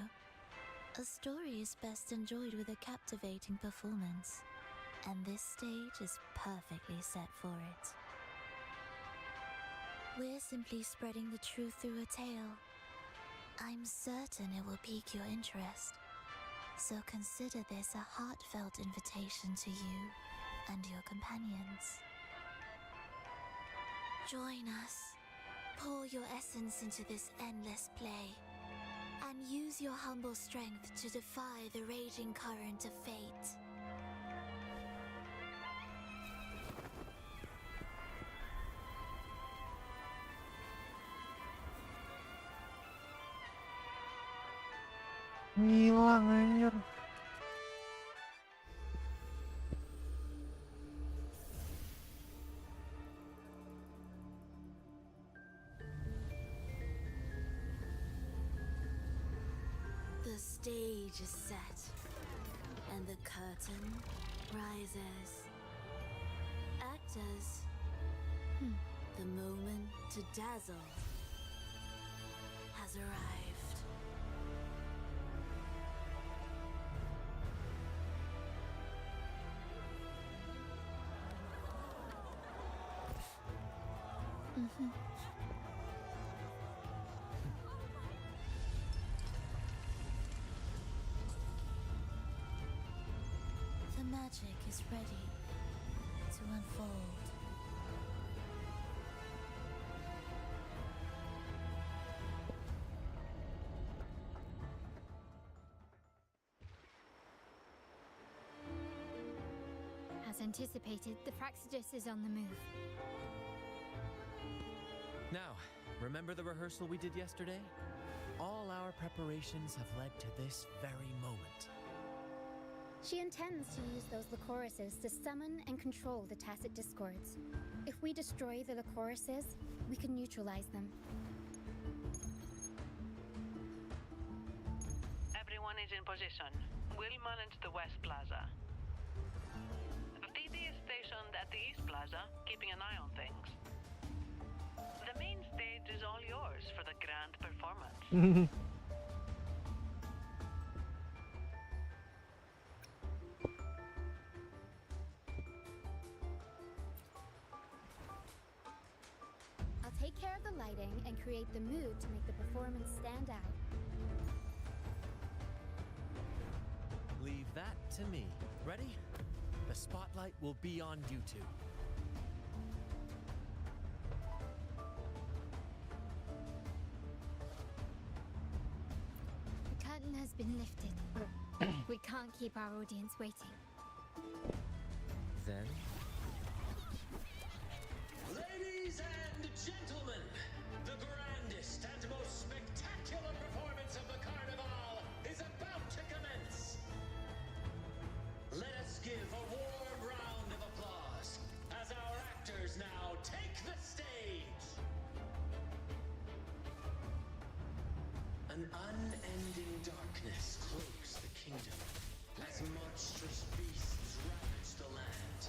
A story is best enjoyed with a captivating performance, and this stage is perfectly set for it. We're simply spreading the truth through a tale. I'm certain it will pique your interest. So consider this a heartfelt invitation to you and your companions. Join us. Pour your essence into this endless play. And use your humble strength to defy the raging current of fate. Ngilang anjir. The stage is set, and the curtain rises. characters. The moment to dazzle has arrived. The magic is ready to unfold. As anticipated, the Praxidus is on the move. Now, remember the rehearsal we did yesterday? All our preparations have led to this very moment. She intends to use those Lycoruses to summon and control the Tacit Discords. If we destroy the Lycoruses, we can neutralize them. Everyone is in position. We'll manage the West Plaza. VD is stationed at the East Plaza, keeping an eye on things. The main stage is all yours for the grand performance. I'll take care of the lighting and create the mood to make the performance stand out. Leave that to me. Ready? The spotlight will be on you two. The curtain has been lifted. We can't keep our audience waiting. Then, Ladies and gentlemen, the grandest and most spectacular performance of the carnival is about to commence. Let us give a warm round of applause as our actors now take the stage. An unending darkness cloaks the kingdom as monstrous beasts ravage the land.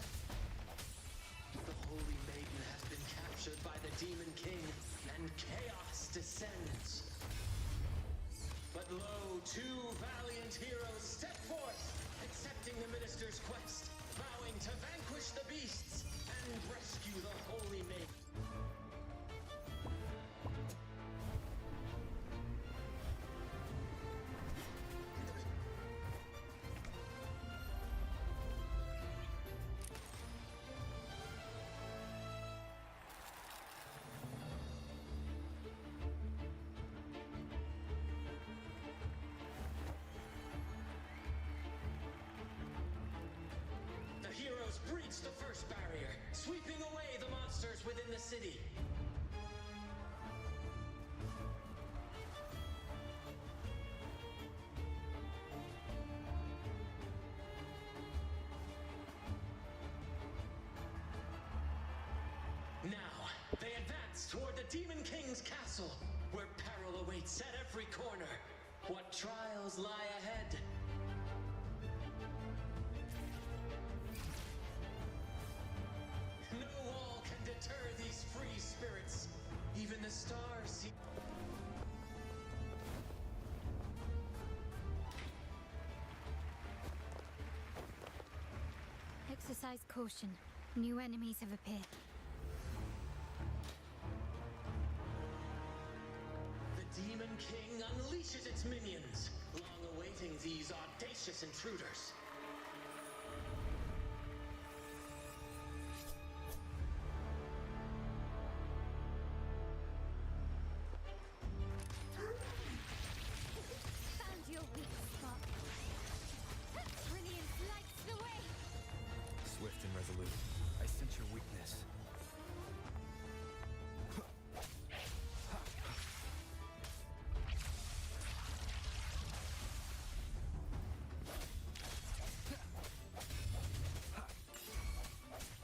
The Holy Maiden has been captured by the Demon King, and chaos descends. But lo, two valiant heroes step forth, accepting the minister's quest, vowing to vanquish the beasts and rescue the Holy Maiden. The heroes breach the first barrier, sweeping away the monsters within the city. Now, they advance toward the Demon King's castle, where peril awaits at every corner. What trials lie ahead? No wall can deter these free spirits. Even the stars see. Exercise caution. New enemies have appeared. The Demon King unleashes its minions, long awaiting these audacious intruders. Found your weak spot. Brilliance lights the way. Swift and resolute. I sense your weakness.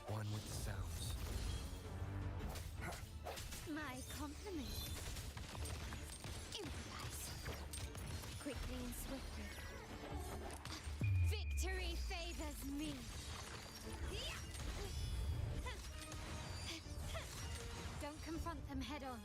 One with the sounds. My compliments. Improvise. Quickly and swiftly. Victory favors me. them head on.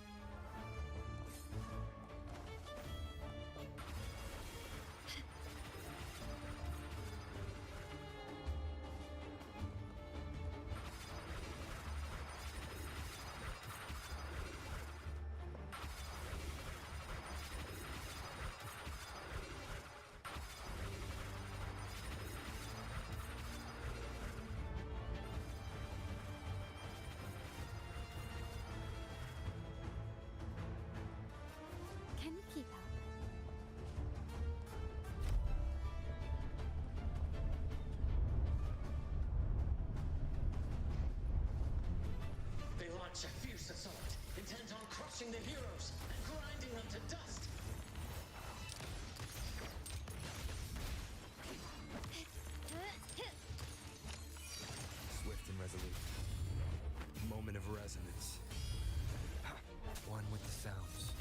Can you keep up? They launch a fierce assault, intent on crushing the heroes and grinding them to dust. Swift and resolute. Moment of resonance. One with the sounds.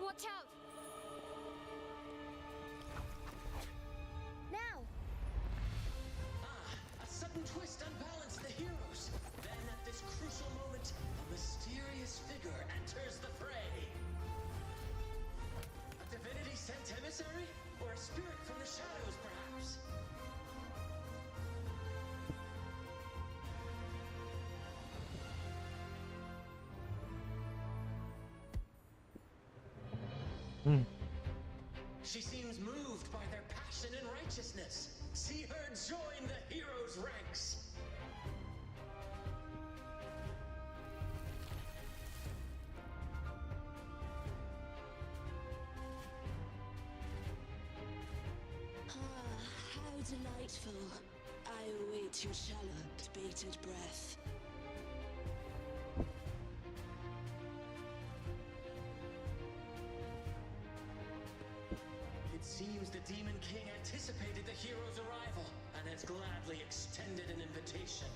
Watch out! Now! A sudden twist unbalanced the heroes. Then at this crucial moment, a mysterious figure enters the fray. A divinity sent emissary? Or a spirit from the shadows, perhaps? She seems moved by their passion and righteousness. See her join the heroes' ranks. How delightful. I await your shallow, bated breath. It seems the Demon King anticipated the hero's arrival and has gladly extended an invitation.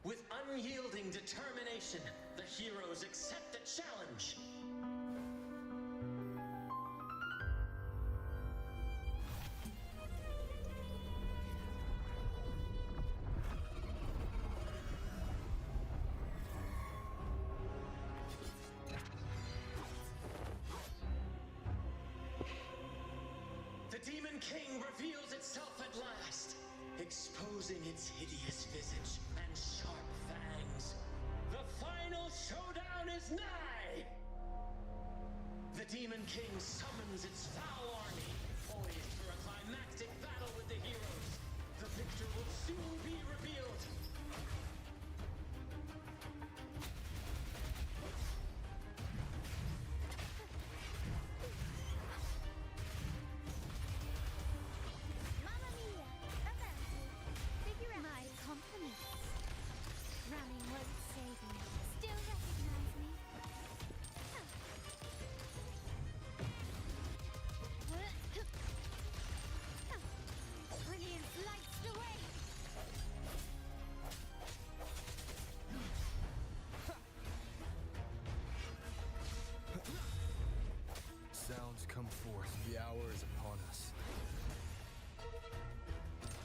With unyielding determination, the heroes accept the challenge. The Demon King reveals itself at last, exposing its hideous visage and sharp fangs. The final showdown is nigh! The Demon King summons its foul army, poised for a climactic battle with the heroes. The victor will soon be revealed. Mamma mia! Avanti! Figure out. My compliments. Running won't save me. Still recognize me? Brilliant lights the way! Sounds come forth. The hour is upon us.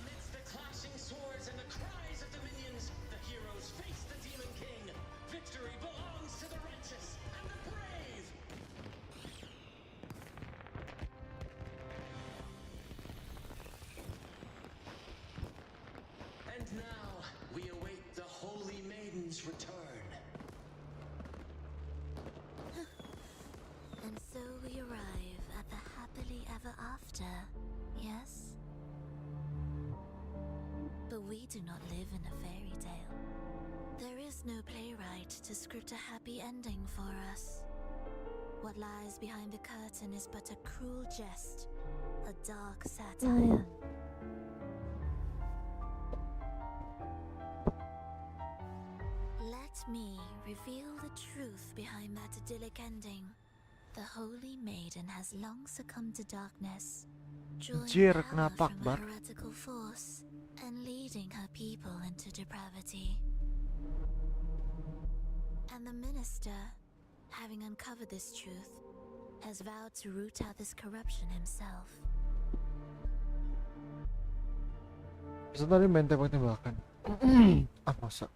Amidst the clashing swords and the cries of the minions, the heroes face the Demon King. Victory belongs to the righteous and the brave! And now, we await the Holy Maiden's return. And so we arrive at the happily ever after, yes? But we do not live in a fairy tale. There is no playwright to script a happy ending for us. What lies behind the curtain is but a cruel jest, a dark satire. me reveal the truth behind that idyllic ending. The holy maiden has long succumbed to darkness, drawing Anjir, power kenapa, from Akbar? a heretical force and leading her people into depravity. And the minister, having uncovered this truth, has vowed to root out this corruption himself. Bisa tadi main tembak-tembakan. Ah, masa?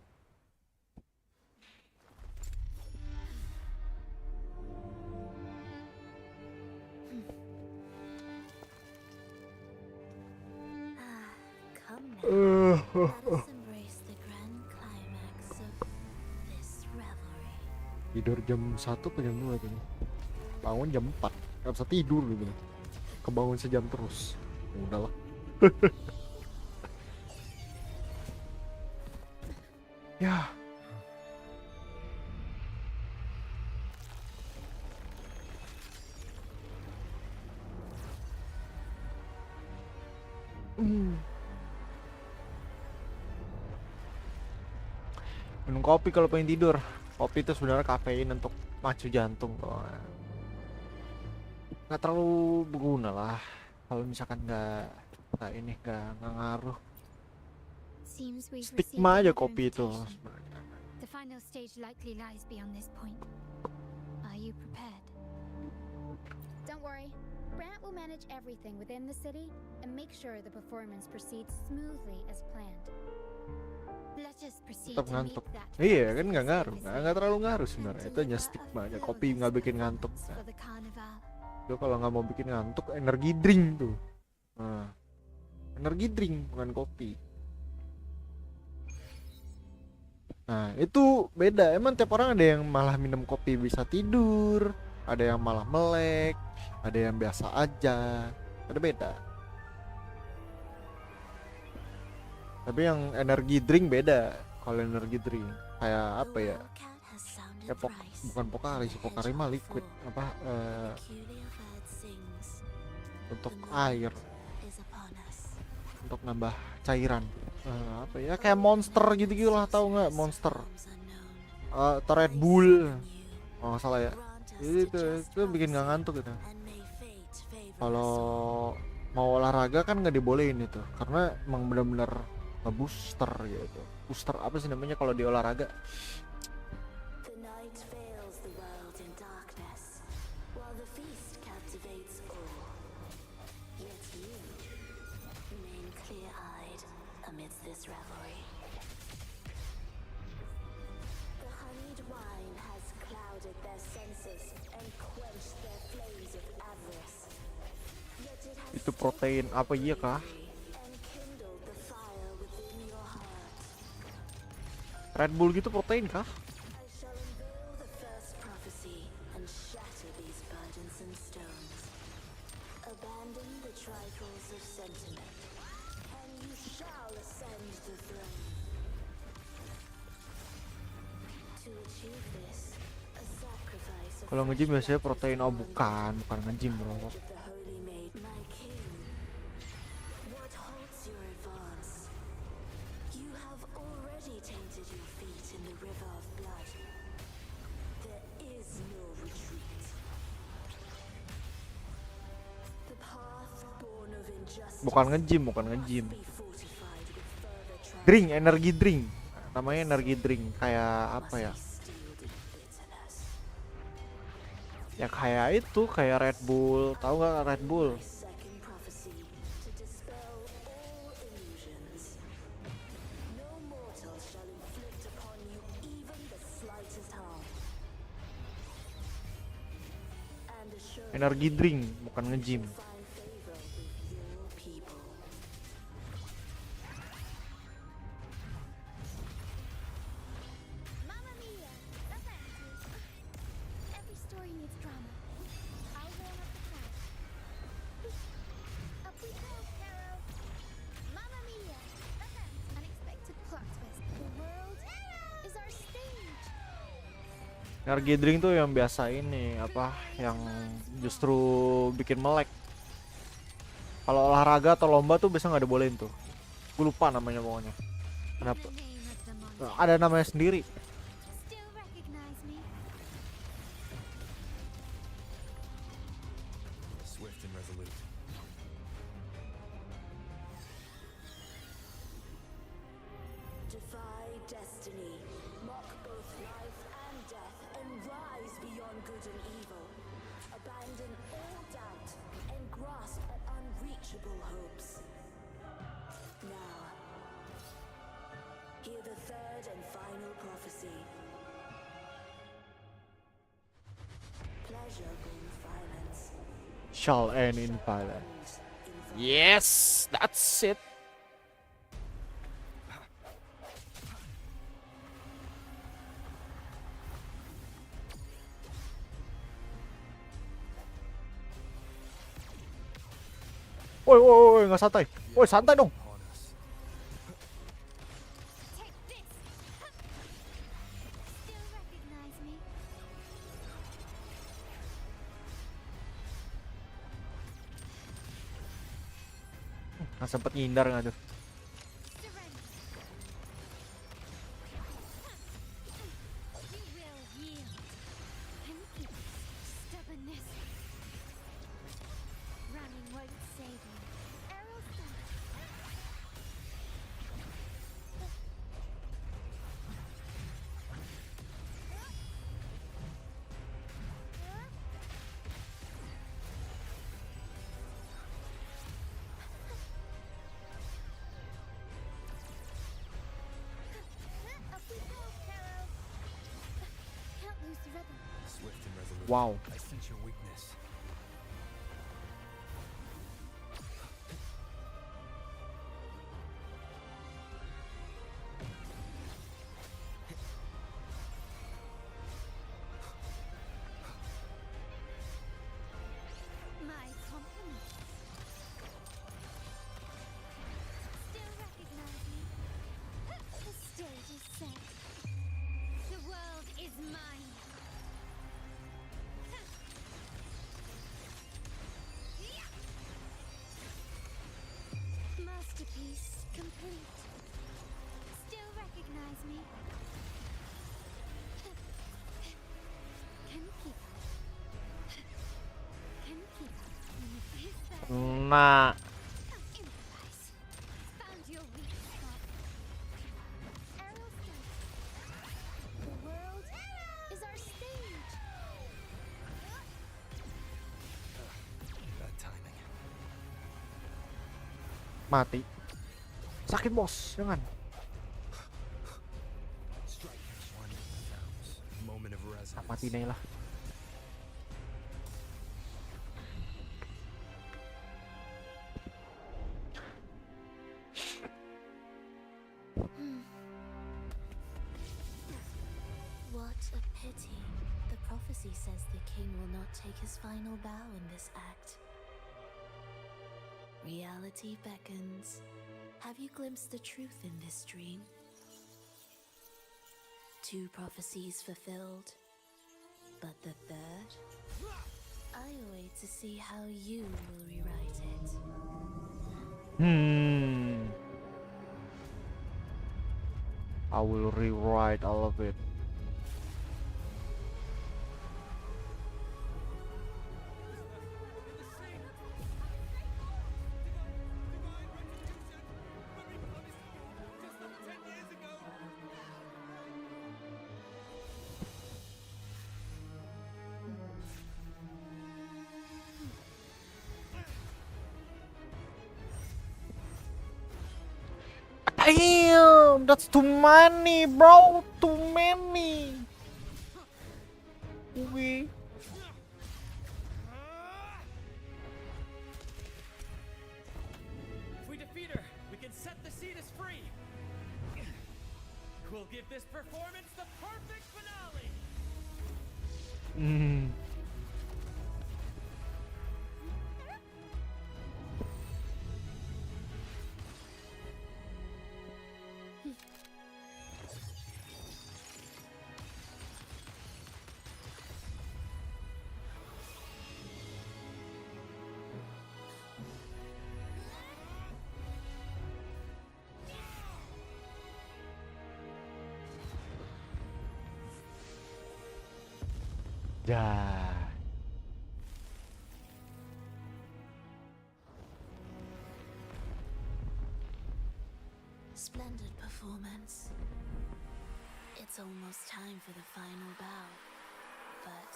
Come now, let us embrace the grand climax of this revelry. Tidur jam 1 ke jam 2 tadi. Bangun jam 4. Gak bisa tidur gitu. Kebangun sejam terus. Ya udahlah. Ya. Minum kopi kalau pengen tidur. Kopi itu sebenarnya kafein untuk macu jantung. Nggak terlalu berguna lah kalau misalkan nggak ngaruh. Stigma aja kopi itu sebenarnya. The final stage likely lies beyond this point. Are you prepared? Don't worry. Brant will manage everything within the city and make sure the performance proceeds smoothly as planned. Let us proceed Tetap to meet ngantuk. that Iya kan nggak promised ngaruh, service nggak terlalu ngaruh sebenarnya. Itu hanya stigma aja. Kopi nggak bikin ngantuk. for the carnival. Itu kalau nggak mau bikin ngantuk, energi drink tuh. Nah, energi drink bukan kopi. Nah itu beda. Emang tiap orang ada yang malah minum kopi bisa tidur, ada yang malah melek, ada yang biasa aja, ada beda. Tapi yang energi drink beda. Kalau energi drink kayak apa ya? Kayak bukan Pocari mah liquid apa? Untuk air, untuk nambah cairan. Apa ya? Kayak Monster gitu lah, tahu nggak Monster? Atau Red Bull, oh nggak salah ya. Itu bikin nggak ngantuk gitu. Kalau mau olahraga kan nggak dibolehin itu, karena emang benar-benar ngebooster gitu. Booster apa sih namanya kalau di olahraga? The night veils the world in darkness, while the feast captivates all. Yet you remain clear-eyed amidst this revelry. The honeyed wine has clouded their senses and quenched their flames of avarice. Yet it has Itu protein apa iya kah? enkindled the fire within your heart. Red Bull gitu protein kah? I shall unveil the first prophecy and shatter these burdensome stones. Abandon the trifles of sentiment, and you shall ascend the throne. To achieve this, a sacrifice of Kalau nge-gym biasanya protein, oh bukan nge-gym bro. the holy maid, my king. What halts your advance? You have already tainted your feet in the river of blood. There is no retreat. The path born of injustice Bukan nge-gym. be fortified with further trials. Drink, energi drink. Namanya energi drink. Kayak apa ya? Steeled in bitterness. Ya kayak itu, kayak Red Bull. Tahu nggak Red Bull? Second prophecy to dispel all illusions. No mortal shall inflict upon you even the slightest harm. And assure Energi drink, bukan nge-gym. find favor with your people. Mamma mia! That's empty. Every story needs drama. I'll warm up the crowd. Up we go, Caro! Mamma mia! That's empty. Unexpected plot twist. The world is our stage. Energi drink tuh yang biasa ini apa? Yang justru bikin melek. Kalau olahraga atau lomba tuh biasa nggak dibolehin tuh. Gue lupa namanya pokoknya. Kenapa? Ada namanya sendiri. Swift and resolute. Defy destiny, mock both life and death, and rise beyond good and evil. Abandon all doubt and grasp at unreachable hopes. Now, hear the third and final prophecy. Pleasure brings violence. Shall end in violence. Yes, that's it. Woi, nggak santai. Woi, santai dong. Nggak sempet ngindar nggak tuh. Swift and resolute. Wow. I sense your weakness. My compliment. Still recognize me? The stage is set. The world is mine. Masterpiece complete. Still recognize me? Can you keep up? Can you keep up? Is that Nah. improvise? Found your weak spot. Arrow strike. The world is our stage. Bad timing. Mati. Sakit bos, jangan. Strike as one sounds. Moment of resonance. Mati nih lah. What a pity. The prophecy says the king will not take his final bow in this act. Reality beckons. Have you glimpsed the truth in this dream? 2 prophecies fulfilled, but the third? I await to see how you will rewrite it. I will rewrite all of it. Damn, that's too many, bro. Too many. Okay. If we defeat her, we can set the Cetus free. We'll give this performance the perfect finale. Dah. Splendid performance. It's almost time for the final bow, but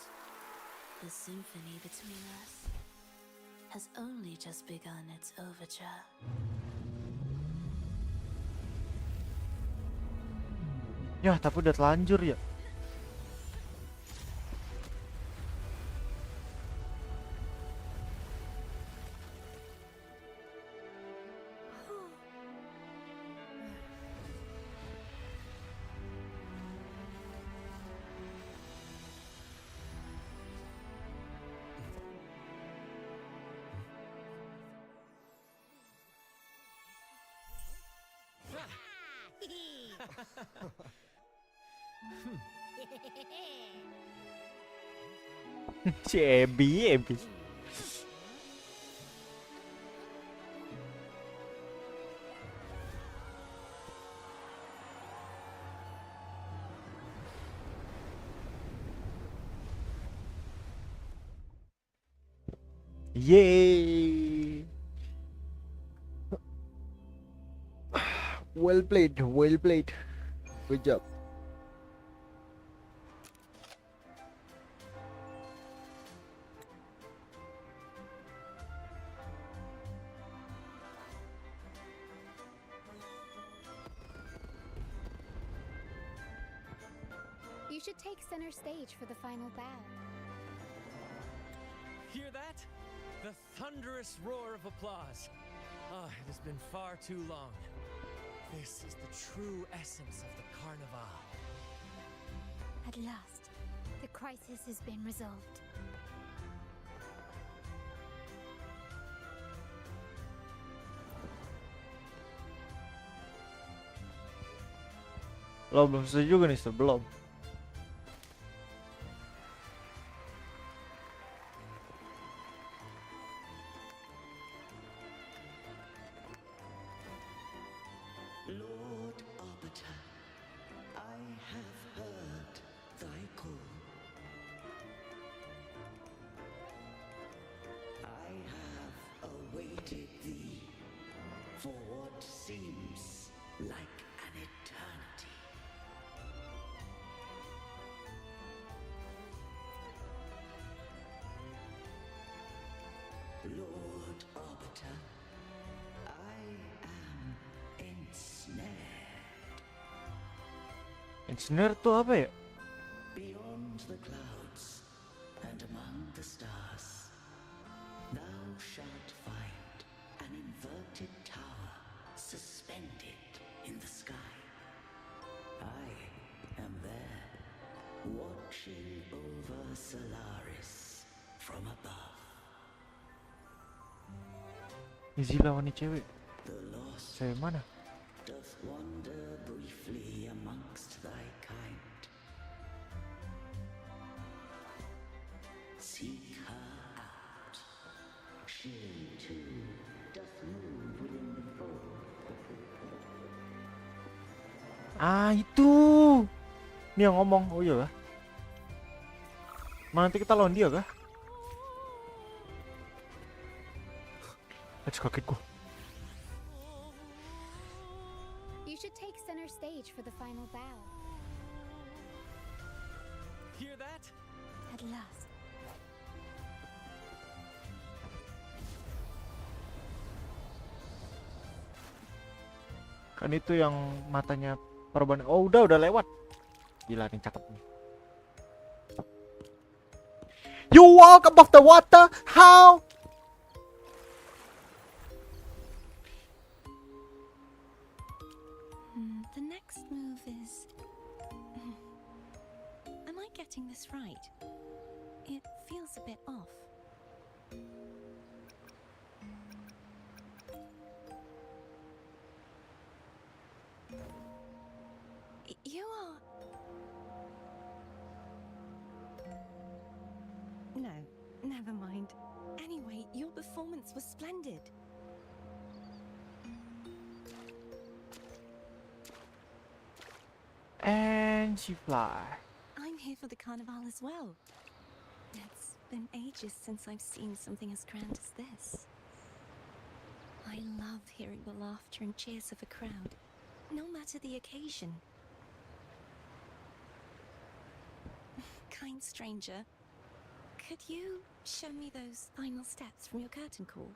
the symphony between us has only just begun its overture. Ya, tapi udah telanjur ya. Si Ebi. Yay! Well played, well played. Good job. You should take center stage for the final bow. Hear that? The thunderous roar of applause. Ah, it has been far too long. This is the true essence of the carnival. At last, the crisis has been resolved. Lo belum selesai juga nih, sebelum. Lord Arbiter, I have heard thy call. I have awaited thee for what seems like an eternity. Lord Arbiter, I am ensnared. Ensnare tuh apa ya? Beyond the clouds and among the stars, thou shalt find an inverted tower suspended in the sky. I am there, watching over Solaris from above. Izzy lawan nih cewek. The lost Cewek mana? doth wander briefly amongst thy kind. Seek her out. She too doth move within the fold. Ah, itu. Dia ngomong. Oh iya kah? Mana nanti kita lawan dia kah? Aduh, kaget gua. You should take center stage for the final bow. Hear that? At last. Kan itu yang matanya perban. Oh, udah lewat. Gila nih, cakep nih. You walk above the water. How? The next move is... Am I getting this right? It feels a bit off. You are... No, never mind. Anyway, your performance was splendid. And she fly. I'm here for the carnival as well. It's been ages since I've seen something as grand as this. I love hearing the laughter and cheers of a crowd, no matter the occasion. Kind stranger, could you show me those final steps from your curtain call?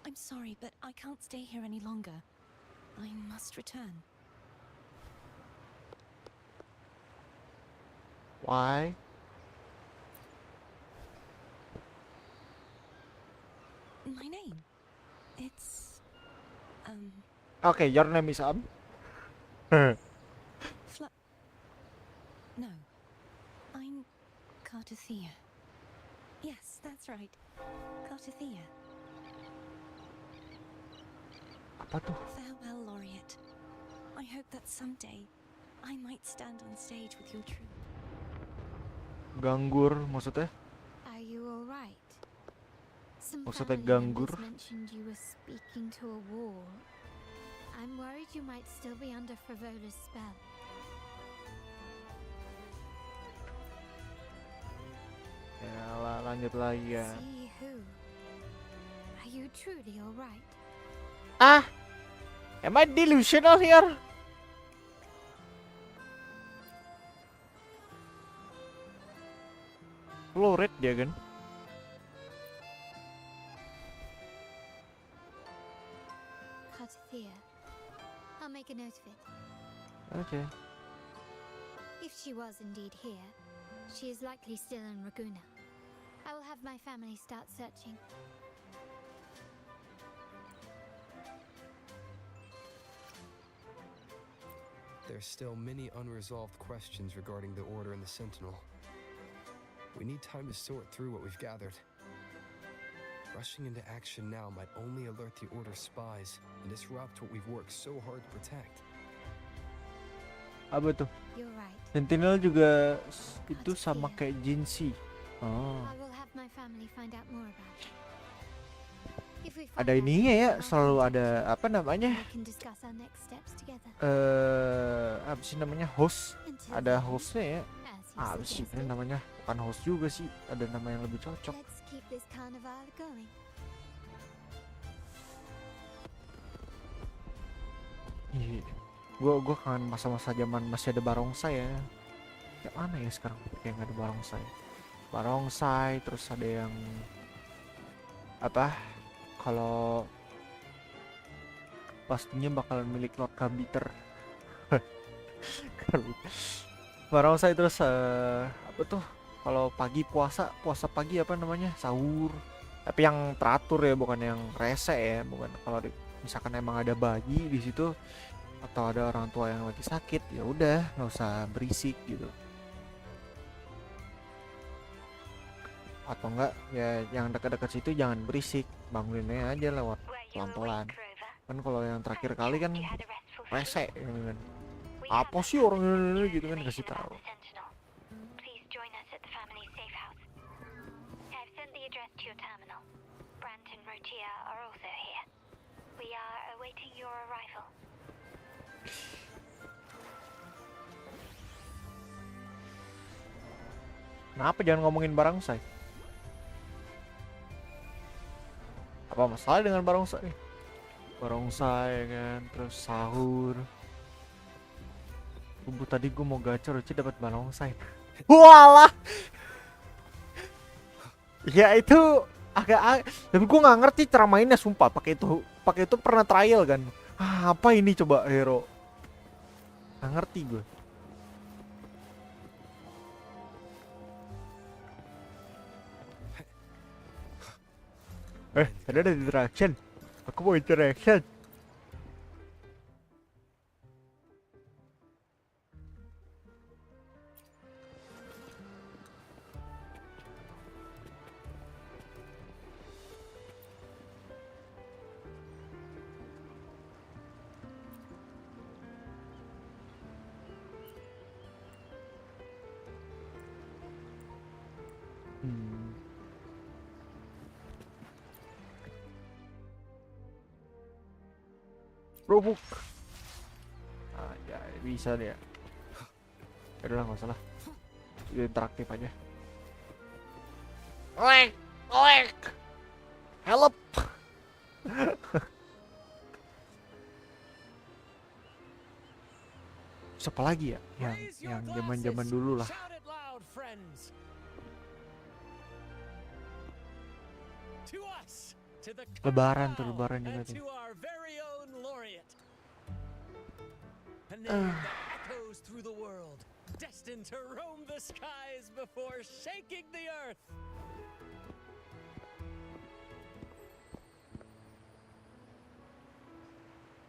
I'm sorry, but I can't stay here any longer. I must return. Why? My name? It's... Okay, your name is No. I'm Cartothea. Yes, that's right. Cartothea. Apa tuh? Farewell, Laureate. I hope that someday I might stand on stage with your troupe. Ganggur maksudnya? Are you alright? Some Maksudnya family ganggur? members mentioned you were speaking to a wall. I'm worried you might still be under Frivola's spell. Ya lah, lanjut lagi ya. See who? Are you truly alright? Ah, am I delusional here? Floret dia kan? Cartothea. I'll make a note of it. Okay. If she was indeed here, she is likely still in Raguna. I will have my family start searching. There's still many unresolved questions regarding the Order and the Sentinel. We need time to sort through what we've gathered. Rushing into action now might only alert the Order's spies and disrupt what we've worked so hard to protect. Apa tuh? You're right. Sentinel juga itu sama kayak Jinxi. Oh. I will have my family find out more about it. If we find Ada out ininya ya, something, selalu ada apa namanya? we can discuss our next steps together. Apa sih namanya? Host. Ada hostnya ya. As you Apa sih suggested. ini namanya? Bukan host juga sih. Ada nama yang lebih cocok. Let's keep this carnival going. Gue kangen masa-masa zaman masih ada barongsai ya. Kayak mana ya sekarang? Kayak nggak ada barongsai. Barongsai, terus ada yang apa? Kalau pastinya bakalan milik Lord Kabiter. Barongsai terus apa tuh? Kalau pagi puasa pagi apa namanya? Sahur. Tapi yang teratur ya, bukan yang rese ya, bukan kalau misalkan emang ada bayi di situ atau ada orang tua yang lagi sakit, ya udah nggak usah berisik gitu. Atau enggak ya yang dekat-dekat situ jangan berisik, banguninnya aja lewat pelan-pelan. Kan kalau yang terakhir kali kan rese gitu kan. Apa sih orang ini gitu kan, kasih tahu. Please join us at the family safe house. I've sent the address to your terminal. Brant and Rotia are also here. We are awaiting your arrival. Kenapa jangan ngomongin barongsai? Apa masalah dengan barongsai? Barongsai kan, terus sahur. Tadi gue mau gacor, Uci dapat barongsai. Walah. Ya itu agak, tapi gue nggak ngerti cara mainnya, sumpah. Pakai itu pernah trial kan. Apa ini coba hero? Nggak ngerti gue. Tadi ada interaction. Aku mau interaction. Robuk. Ah, ya bisa deh ya. Udah lah, nggak usah lah. Itu interaktif aja. Oek, oek. Help. Siapa lagi ya? Yang zaman-zaman dulu lah. Shout it loud, friends. To us, to the Lebaran tuh, lebaran juga and tuh. to our very own laureate. A name that echoes through the world, destined to roam the skies before shaking the earth.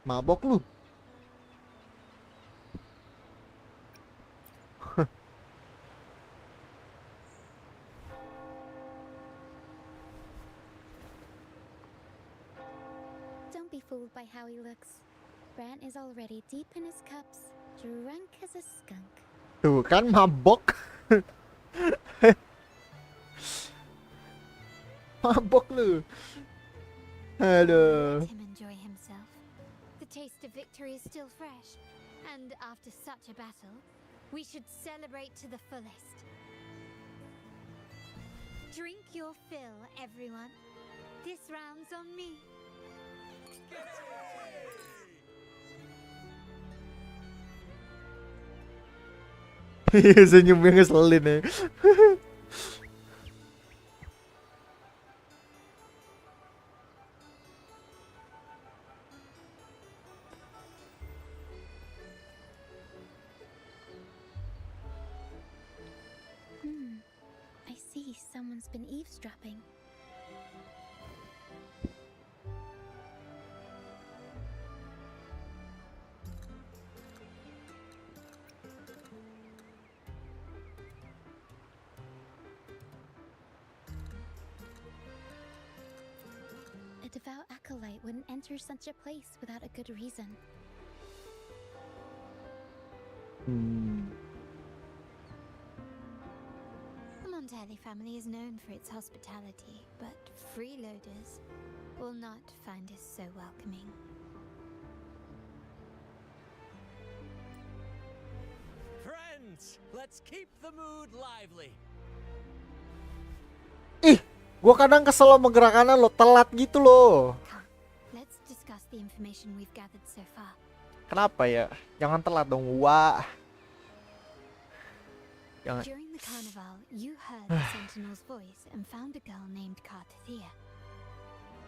Mabok lu. Don't be fooled by how he looks. Brant is already deep in his cups, drunk as a skunk. Tuh kan mabok. Mabok lu. Aduh. Let him enjoy himself. The taste of victory is still fresh, and after such a battle, we should celebrate to the fullest. Drink your fill, everyone. This round's on me. Senyumnya ngeselin ya. I see someone's been eavesdropping. A devout acolyte wouldn't enter such a place without a good reason. The Montelli family is known for its hospitality, but freeloaders will not find us so welcoming. Friends, let's keep the mood lively. Ih, gua kadang kesel sama gerakannya lo, telat gitu loh. Let's discuss the information we've gathered so far. Kenapa ya? Jangan telat dong, wah. Jangan. During the carnival, you heard the sentinel's voice and found a girl named Cartathea.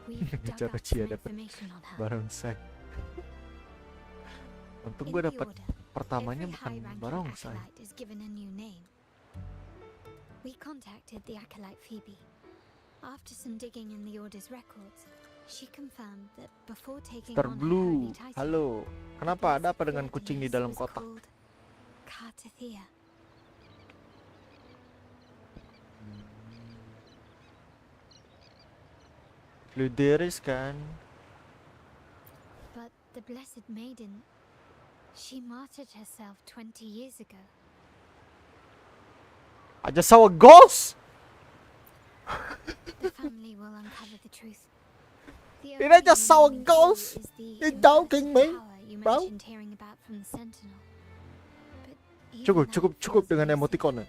We've dug Cara up Cia some dapat information on her. barongsai. Untung In gue the dapat order, pertamanya every bukan high-ranking barongsai. acolyte is given a new name. We contacted the acolyte Phoebe. After some digging in the order's records, she confirmed that before taking Mr. on her Blue, holy title, halo. Kenapa ada apa dengan Theodorus kucing di dalam was kotak? called Cartathea. Luderis kan? But the Blessed Maiden, she martyred herself 20 years ago. I just saw a ghost. The family will uncover the truth. The Did I only just saw a remaining clue ghost? is the You joking me, power you bro? mentioned hearing about from the Sentinel. But even Cukup that dengan feels emoticon.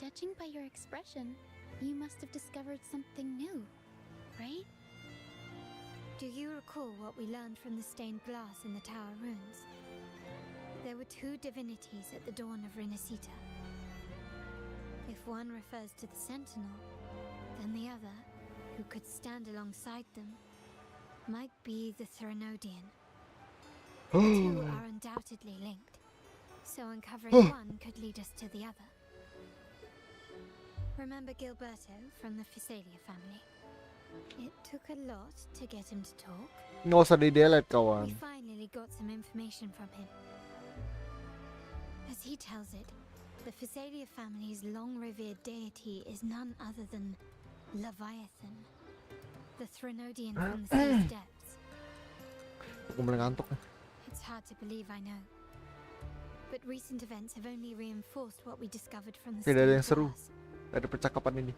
Judging by your expression, you must have discovered something new, right? Do you recall what we learned from the stained glass in the tower ruins? There were two divinities at the dawn of Renasita. If one refers to the Sentinel, then the other, who could stand alongside them, might be the Threnodian. The two are undoubtedly linked, so uncovering one could lead us to the other. Remember Gilberto from the Physalia family? It took a lot to get him to talk. Nggak usah di-delete kawan. We finally got some information from him. As he tells it, the Physalia family's long-revered deity is none other than Leviathan, the Threnodian from the sea's depths. Aku mulai ngantuk. It's hard to believe, I know. But recent events have only reinforced what we discovered from the Tidak ada yang stained seru glass. dari percakapan ini.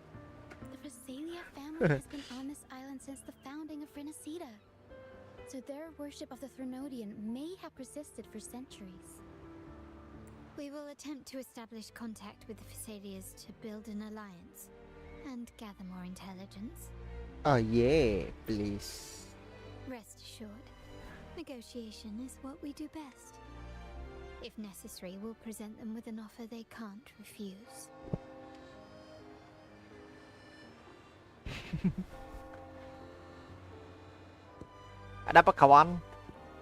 The Physalia family has been on this island on since the founding of Renesita, so their worship of the Threnodian may have persisted for centuries. We will attempt to establish contact with the Phasaelias to build an alliance and gather more intelligence. Oh yeah, please. Rest assured, negotiation is what we do best. If necessary, we'll present them with an offer they can't refuse. Ada apa kawan?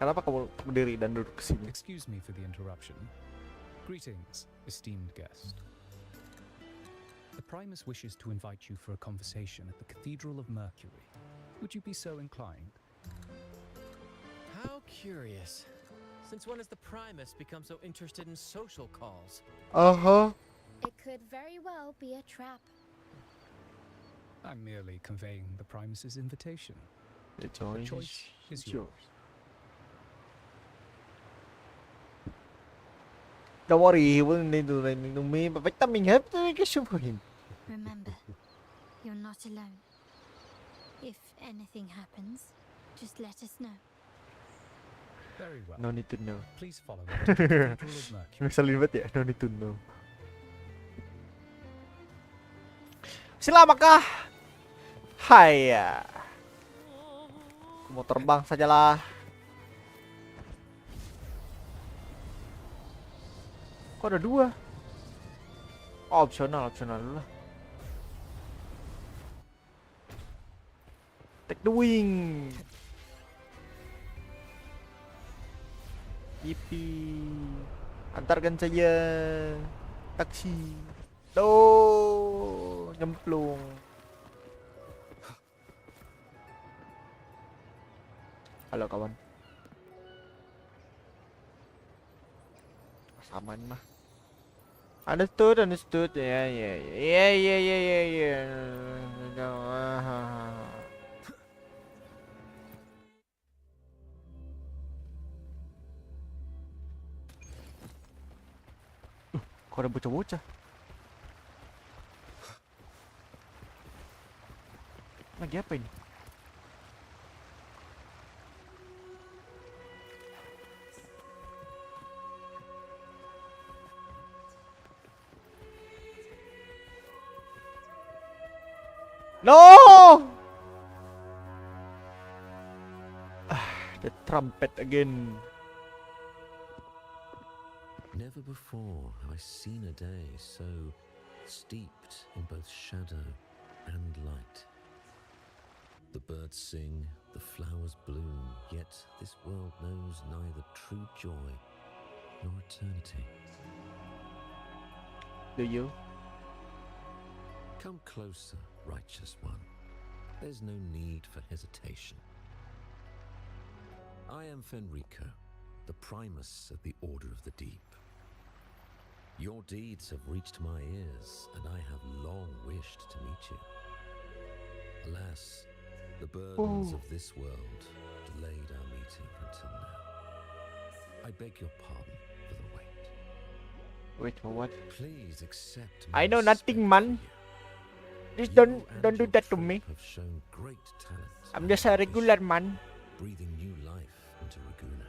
Kenapa kamu berdiri dan duduk kesini? Excuse me for the interruption. Greetings, esteemed guest. The Primus wishes to invite you for a conversation at the Cathedral of Mercury. Would you be so inclined? How curious. Since when has the Primus become so interested in social calls? It could very well be a trap. I'm merely conveying the Primus's invitation. The choice is yours. Don't worry, he wouldn't need to anything to me, but I have to make a show for him. Remember, you're not alone. If anything happens, just let us know. Very well. No need to know. Please follow me to the Cathedral of Mercury. Ngeselin banget ya, no need to know. Sila maka. Haya. Mau terbang sajalah. Kok ada dua? Oh, opsional dulu lah. Take the wing. Yippee. Antarkan saja taksi. Tuh, nyemplung. Halo kawan. Saman mah. Understood. Ya. Kok ada bocah-bocah? Lagi apa ini? No! The trumpet again. Never before have I seen a day so steeped in both shadow and light. The birds sing, the flowers bloom, yet this world knows neither true joy nor eternity. Do you? Come closer, righteous one. There's no need for hesitation. I am Fenrico, the Primus of the Order of the Deep. Your deeds have reached my ears, and I have long wished to meet you. Alas, the burdens of this world delayed our meeting until now. I beg your pardon for the wait. Wait for what? Please accept I know nothing, man. Just don't do that to me. Have shown great talent. I'm just a regular man. Breathing new life into Raguna.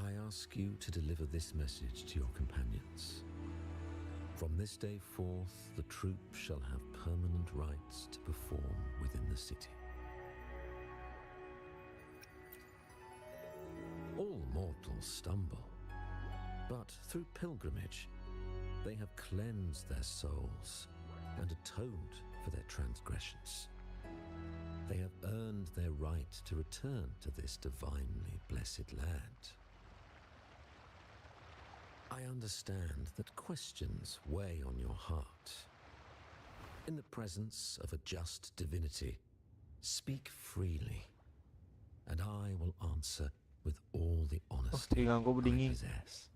I ask you to deliver this message to your companions. From this day forth, the troop shall have permanent rights to perform within the city. All mortals stumble, but through pilgrimage, they have cleansed their souls and atoned for their transgressions. They have earned their right to return to this divinely blessed land. I understand that questions weigh on your heart. In the presence of a just divinity, speak freely, and I will answer with all the honesty I possess.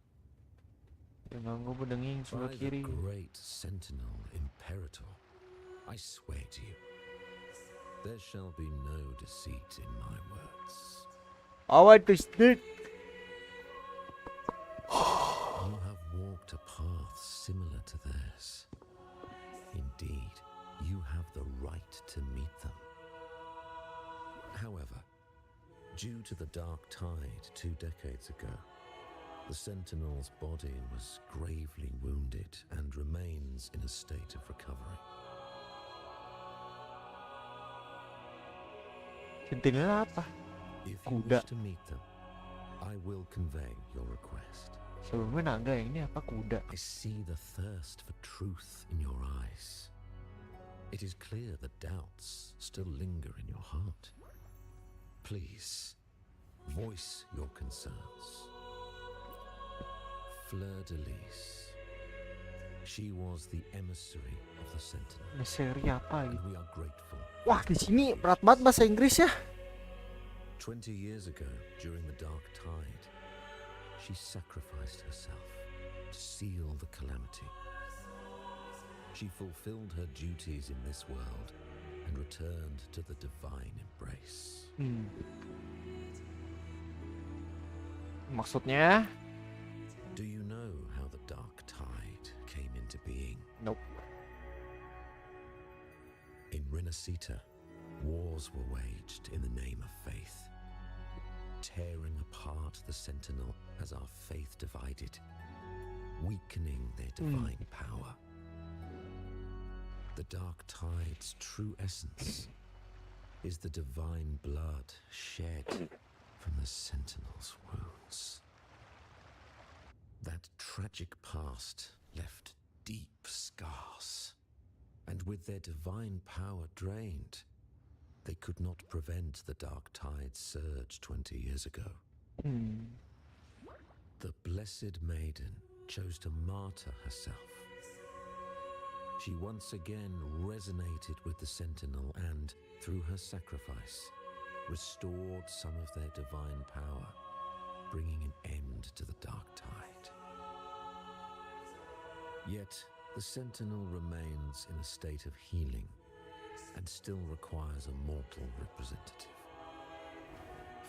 By the great sentinel imperator, I swear to you, there shall be no deceit in my words. I want to speak. You have walked a path similar to theirs. Indeed, you have the right to meet them. However, due to the dark tide 2 decades ago, the Sentinel's body was gravely wounded and remains in a state of recovery. Sentinel apa? If you wish to meet them, I will convey your request. Sebelumnya naga, yang ini apa? Kuda. I see the thirst for truth in your eyes. It is clear that doubts still linger in your heart. Please, voice your concerns. Fleur de Lis. She was the emissary of the Sentinel. Seri apa And gitu? we are grateful. Wah, di sini berat banget bahasa Inggris ya. 20 years ago, during the dark tide, she sacrificed herself to seal the calamity. She fulfilled her duties in this world and returned to the divine embrace. Maksudnya? Do you know how the dark tide came into being? Nope. In Rinascita, wars were waged in the name of faith, tearing apart the Sentinel as our faith divided, weakening their divine power. The dark tide's true essence is the divine blood shed from the Sentinel's wounds. That tragic past left deep scars, and with their divine power drained, they could not prevent the dark tide's surge 20 years ago. The Blessed Maiden chose to martyr herself. She once again resonated with the Sentinel and, through her sacrifice, restored some of their divine power, bringing an end to the dark tide. Yet, the Sentinel remains in a state of healing and still requires a mortal representative.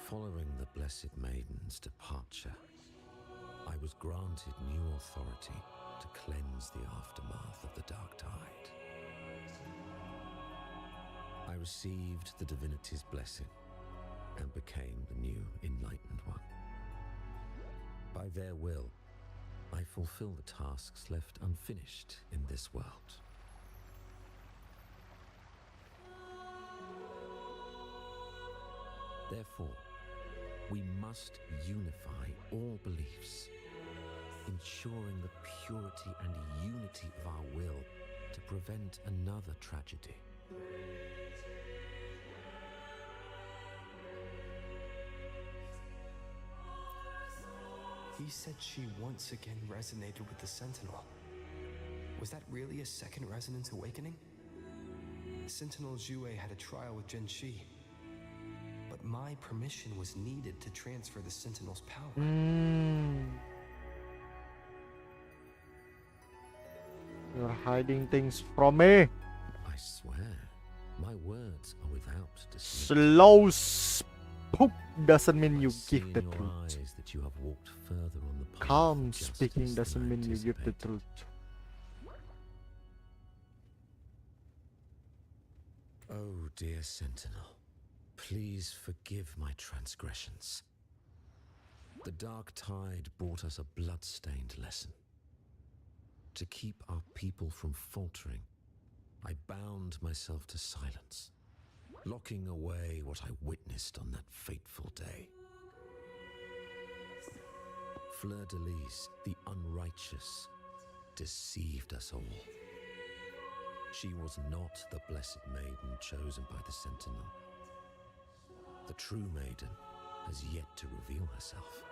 Following the Blessed Maiden's departure, I was granted new authority to cleanse the aftermath of the dark tide. I received the divinity's blessing and became the new Enlightened One. By their will, I fulfill the tasks left unfinished in this world. Therefore, we must unify all beliefs, ensuring the purity and unity of our will to prevent another tragedy. He said she once again resonated with the Sentinel. Was that really a second resonance awakening? Sentinel Jue had a trial with Genshi, but my permission was needed to transfer the Sentinel's power. You're hiding things from me. I swear, my words are without deceit. Slow spook doesn't mean you See give in the your truth. eyes that you have walked further on the path Calm of justice speaking than doesn't I mean you give the anticipated. truth. Oh, dear Sentinel, please forgive my transgressions. The dark tide brought us a blood-stained lesson. To keep our people from faltering, I bound myself to silence, locking away what I witnessed on that fateful day. Fleur de Lis, the unrighteous, deceived us all. She was not the Blessed Maiden chosen by the Sentinel. The true maiden has yet to reveal herself.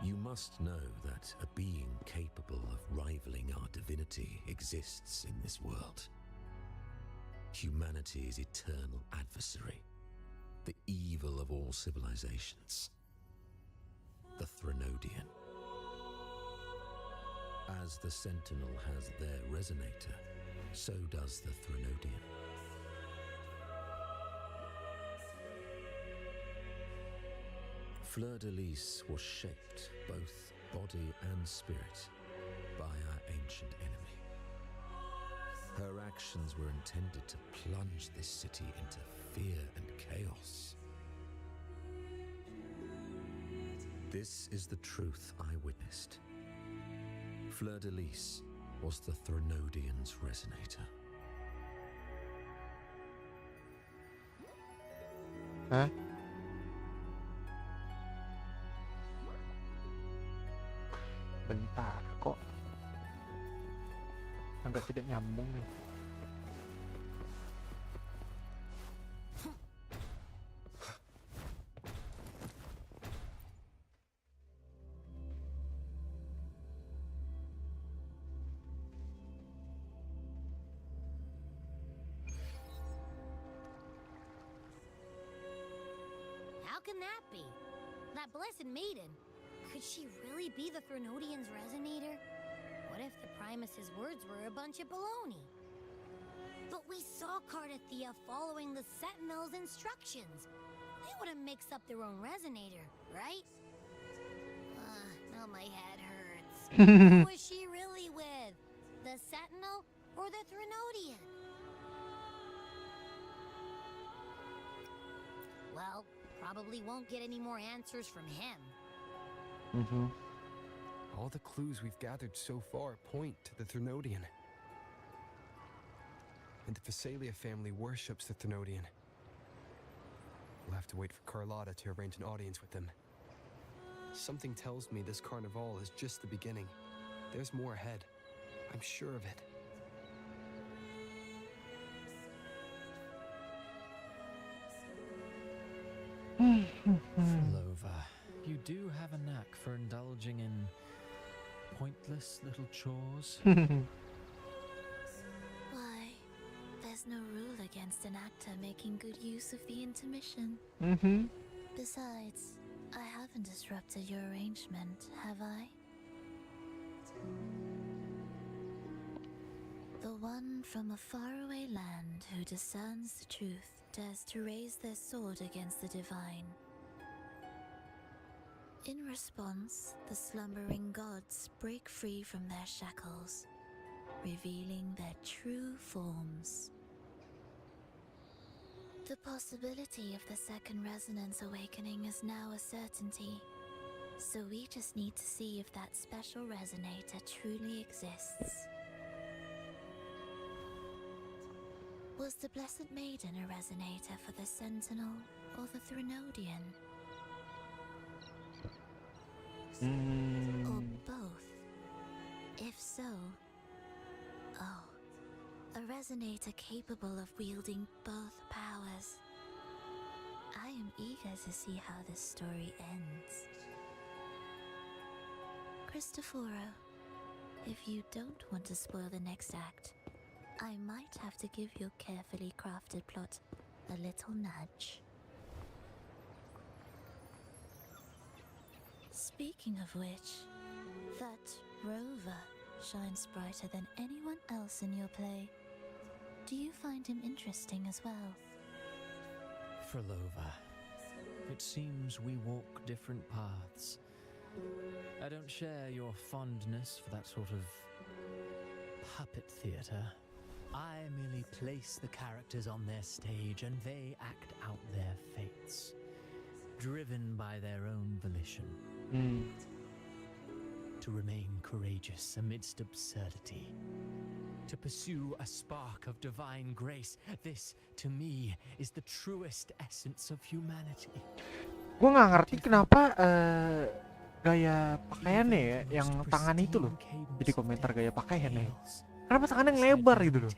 You must know that a being capable of rivaling our divinity exists in this world. Humanity's eternal adversary, the evil of all civilizations, the Threnodian. As the Sentinel has their resonator, so does the Threnodian. Fleur-de-Lis was shaped, both body and spirit, by our ancient enemy. Her actions were intended to plunge this city into fear and chaos. This is the truth I witnessed. Fleur-de-Lis was the Threnodian's resonator. Hah? Bentar, kok agak tidak nyambung nih. How can that be? That blessed maiden. Could she really be the Threnodian's resonator? What if the Primus's words were a bunch of baloney? But we saw Cardathea following the Sentinel's instructions. They wouldn't mix up their own resonator, right? Now my head hurts. Who was she really with? The Sentinel or the Threnodian? Well, probably won't get any more answers from him. All the clues we've gathered so far point to the Threnodian. And the Phasalia family worships the Threnodian. We'll have to wait for Carlotta to arrange an audience with them. Something tells me this carnival is just the beginning. There's more ahead. I'm sure of it. Flova, you do have a knack for indulging in pointless little chores. Why, there's no rule against an actor making good use of the intermission. Besides, I haven't disrupted your arrangement, have I? The one from a faraway land who discerns the truth dares to raise their sword against the divine. In response, the slumbering gods break free from their shackles, revealing their true forms. The possibility of the second resonance awakening is now a certainty, so we just need to see if that special resonator truly exists. Was the Blessed Maiden a resonator for the Sentinel or the Threnodian? Or both? If so, a resonator capable of wielding both powers. I am eager to see how this story ends. Cristoforo, if you don't want to spoil the next act, I might have to give your carefully crafted plot a little nudge. Speaking of which, that rover shines brighter than anyone else in your play. Do you find him interesting as well? Frolova, it seems we walk different paths. I don't share your fondness for that sort of puppet theatre. I merely place the characters on their stage and they act out their fates, driven by their own volition. To remain courageous amidst absurdity. To pursue a spark of divine grace. This, to me, is the truest essence of humanity. Gue nggak ngerti kenapa gaya pakaiannya ya, yang tangan itu loh. Jadi komentar gaya pakaiannya. Kenapa tangannya lebar gitu loh?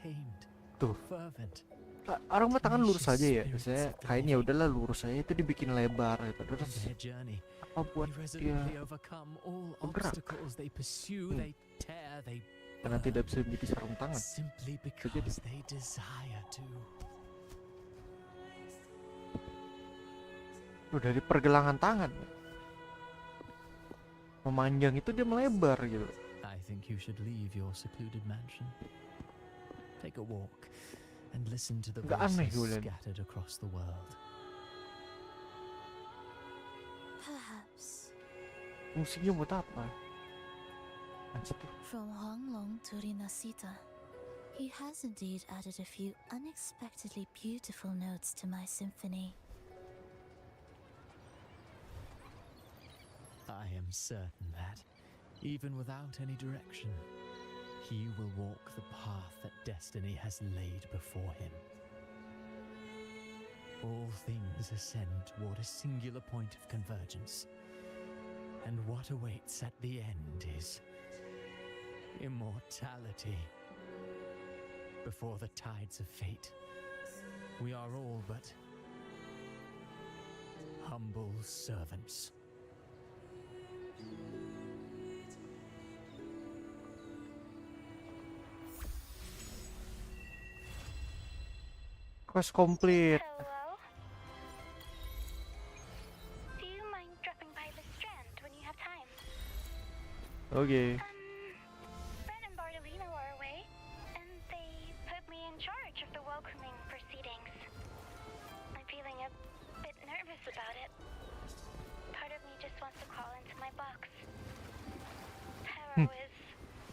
Tuh. Orang mah tangan lurus aja ya. Misalnya kainnya udahlah lurus aja, itu dibikin lebar gitu. Terus apa buat dia bergerak? Karena tidak bisa menjadi sarung tangan. Jadi udah dari pergelangan tangan memanjang itu dia melebar gitu. I think you should leave your secluded mansion. Take a walk and listen to the Gak aneh voices gue liat. scattered across the world. Perhaps. Musiknya buat apa? Anjir tuh. From Huanglong to Rinasita, he has indeed added a few unexpectedly beautiful notes to my symphony. I am certain that, even without any direction, he will walk the path that destiny has laid before him. All things ascend toward a singular point of convergence, and what awaits at the end is immortality. Before the tides of fate, we are all but humble servants. Quest complete. Hello? Do you mind dropping by the Strand when you have time? Oke. Fred and Bartolino are away, and they put me in charge of the welcoming proceedings. I'm feeling a bit nervous about it. Part of me just wants to crawl into my box. Taro is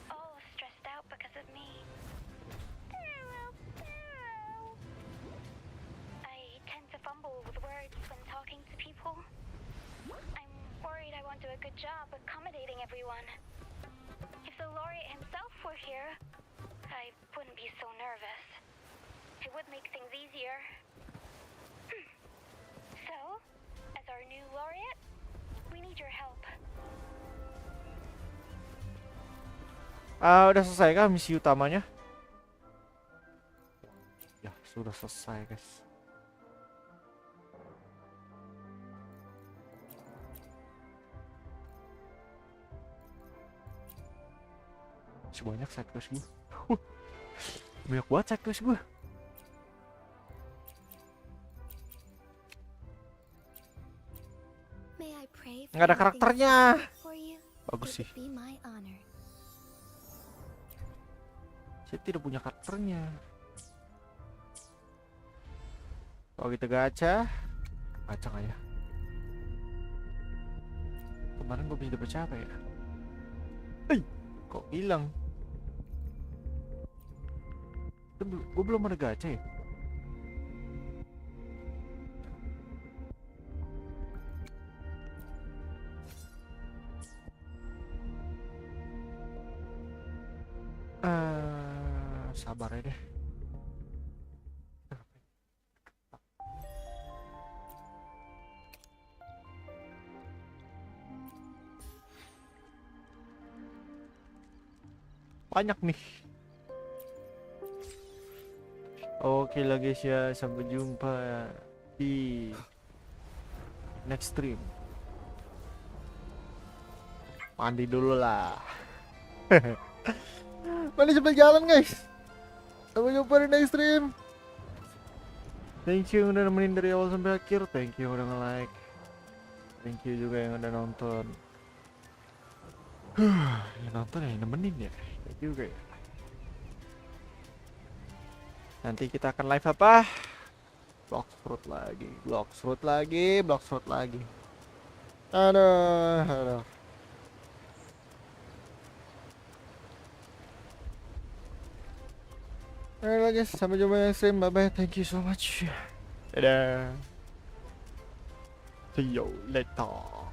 all stressed out because of me. I tend to fumble with words when talking to people. I'm worried I won't do a good job accommodating everyone. If the laureate himself were here, I wouldn't be so nervous. It would make things easier. So, as our new laureate, we need your help. Udah selesai kah misi utamanya? Ya, sudah selesai, guys. Masih banyak side quest gue. Banyak banget side quest gue. May I pray for Nggak ada anything karakternya. for you? Bagus It sih. would be my honor. Saya tidak punya karakternya. Kalau kita gacha nggak ya? Kemarin gue bisa dapet siapa ya? Kok hilang? Gue belum ada gacha ya? Sabar ya deh. Banyak nih. Oke lah guys ya, sampai jumpa di next stream. Mandi dulu lah. Mandi sambil jalan guys. Sampai jumpa di next stream. Thank you yang udah nemenin dari awal sampai akhir. Thank you yang udah nge-like. Thank you juga yang udah nonton. Yang nonton ya, yang nemenin ya. Thank you juga ya. Nanti kita akan live apa? Bloxfruit lagi, Bloxfruit lagi, Bloxfruit lagi. Aduh. Ayolah guys, sampai jumpa yang stream. Bye bye, thank you so much. Dadah. See you later.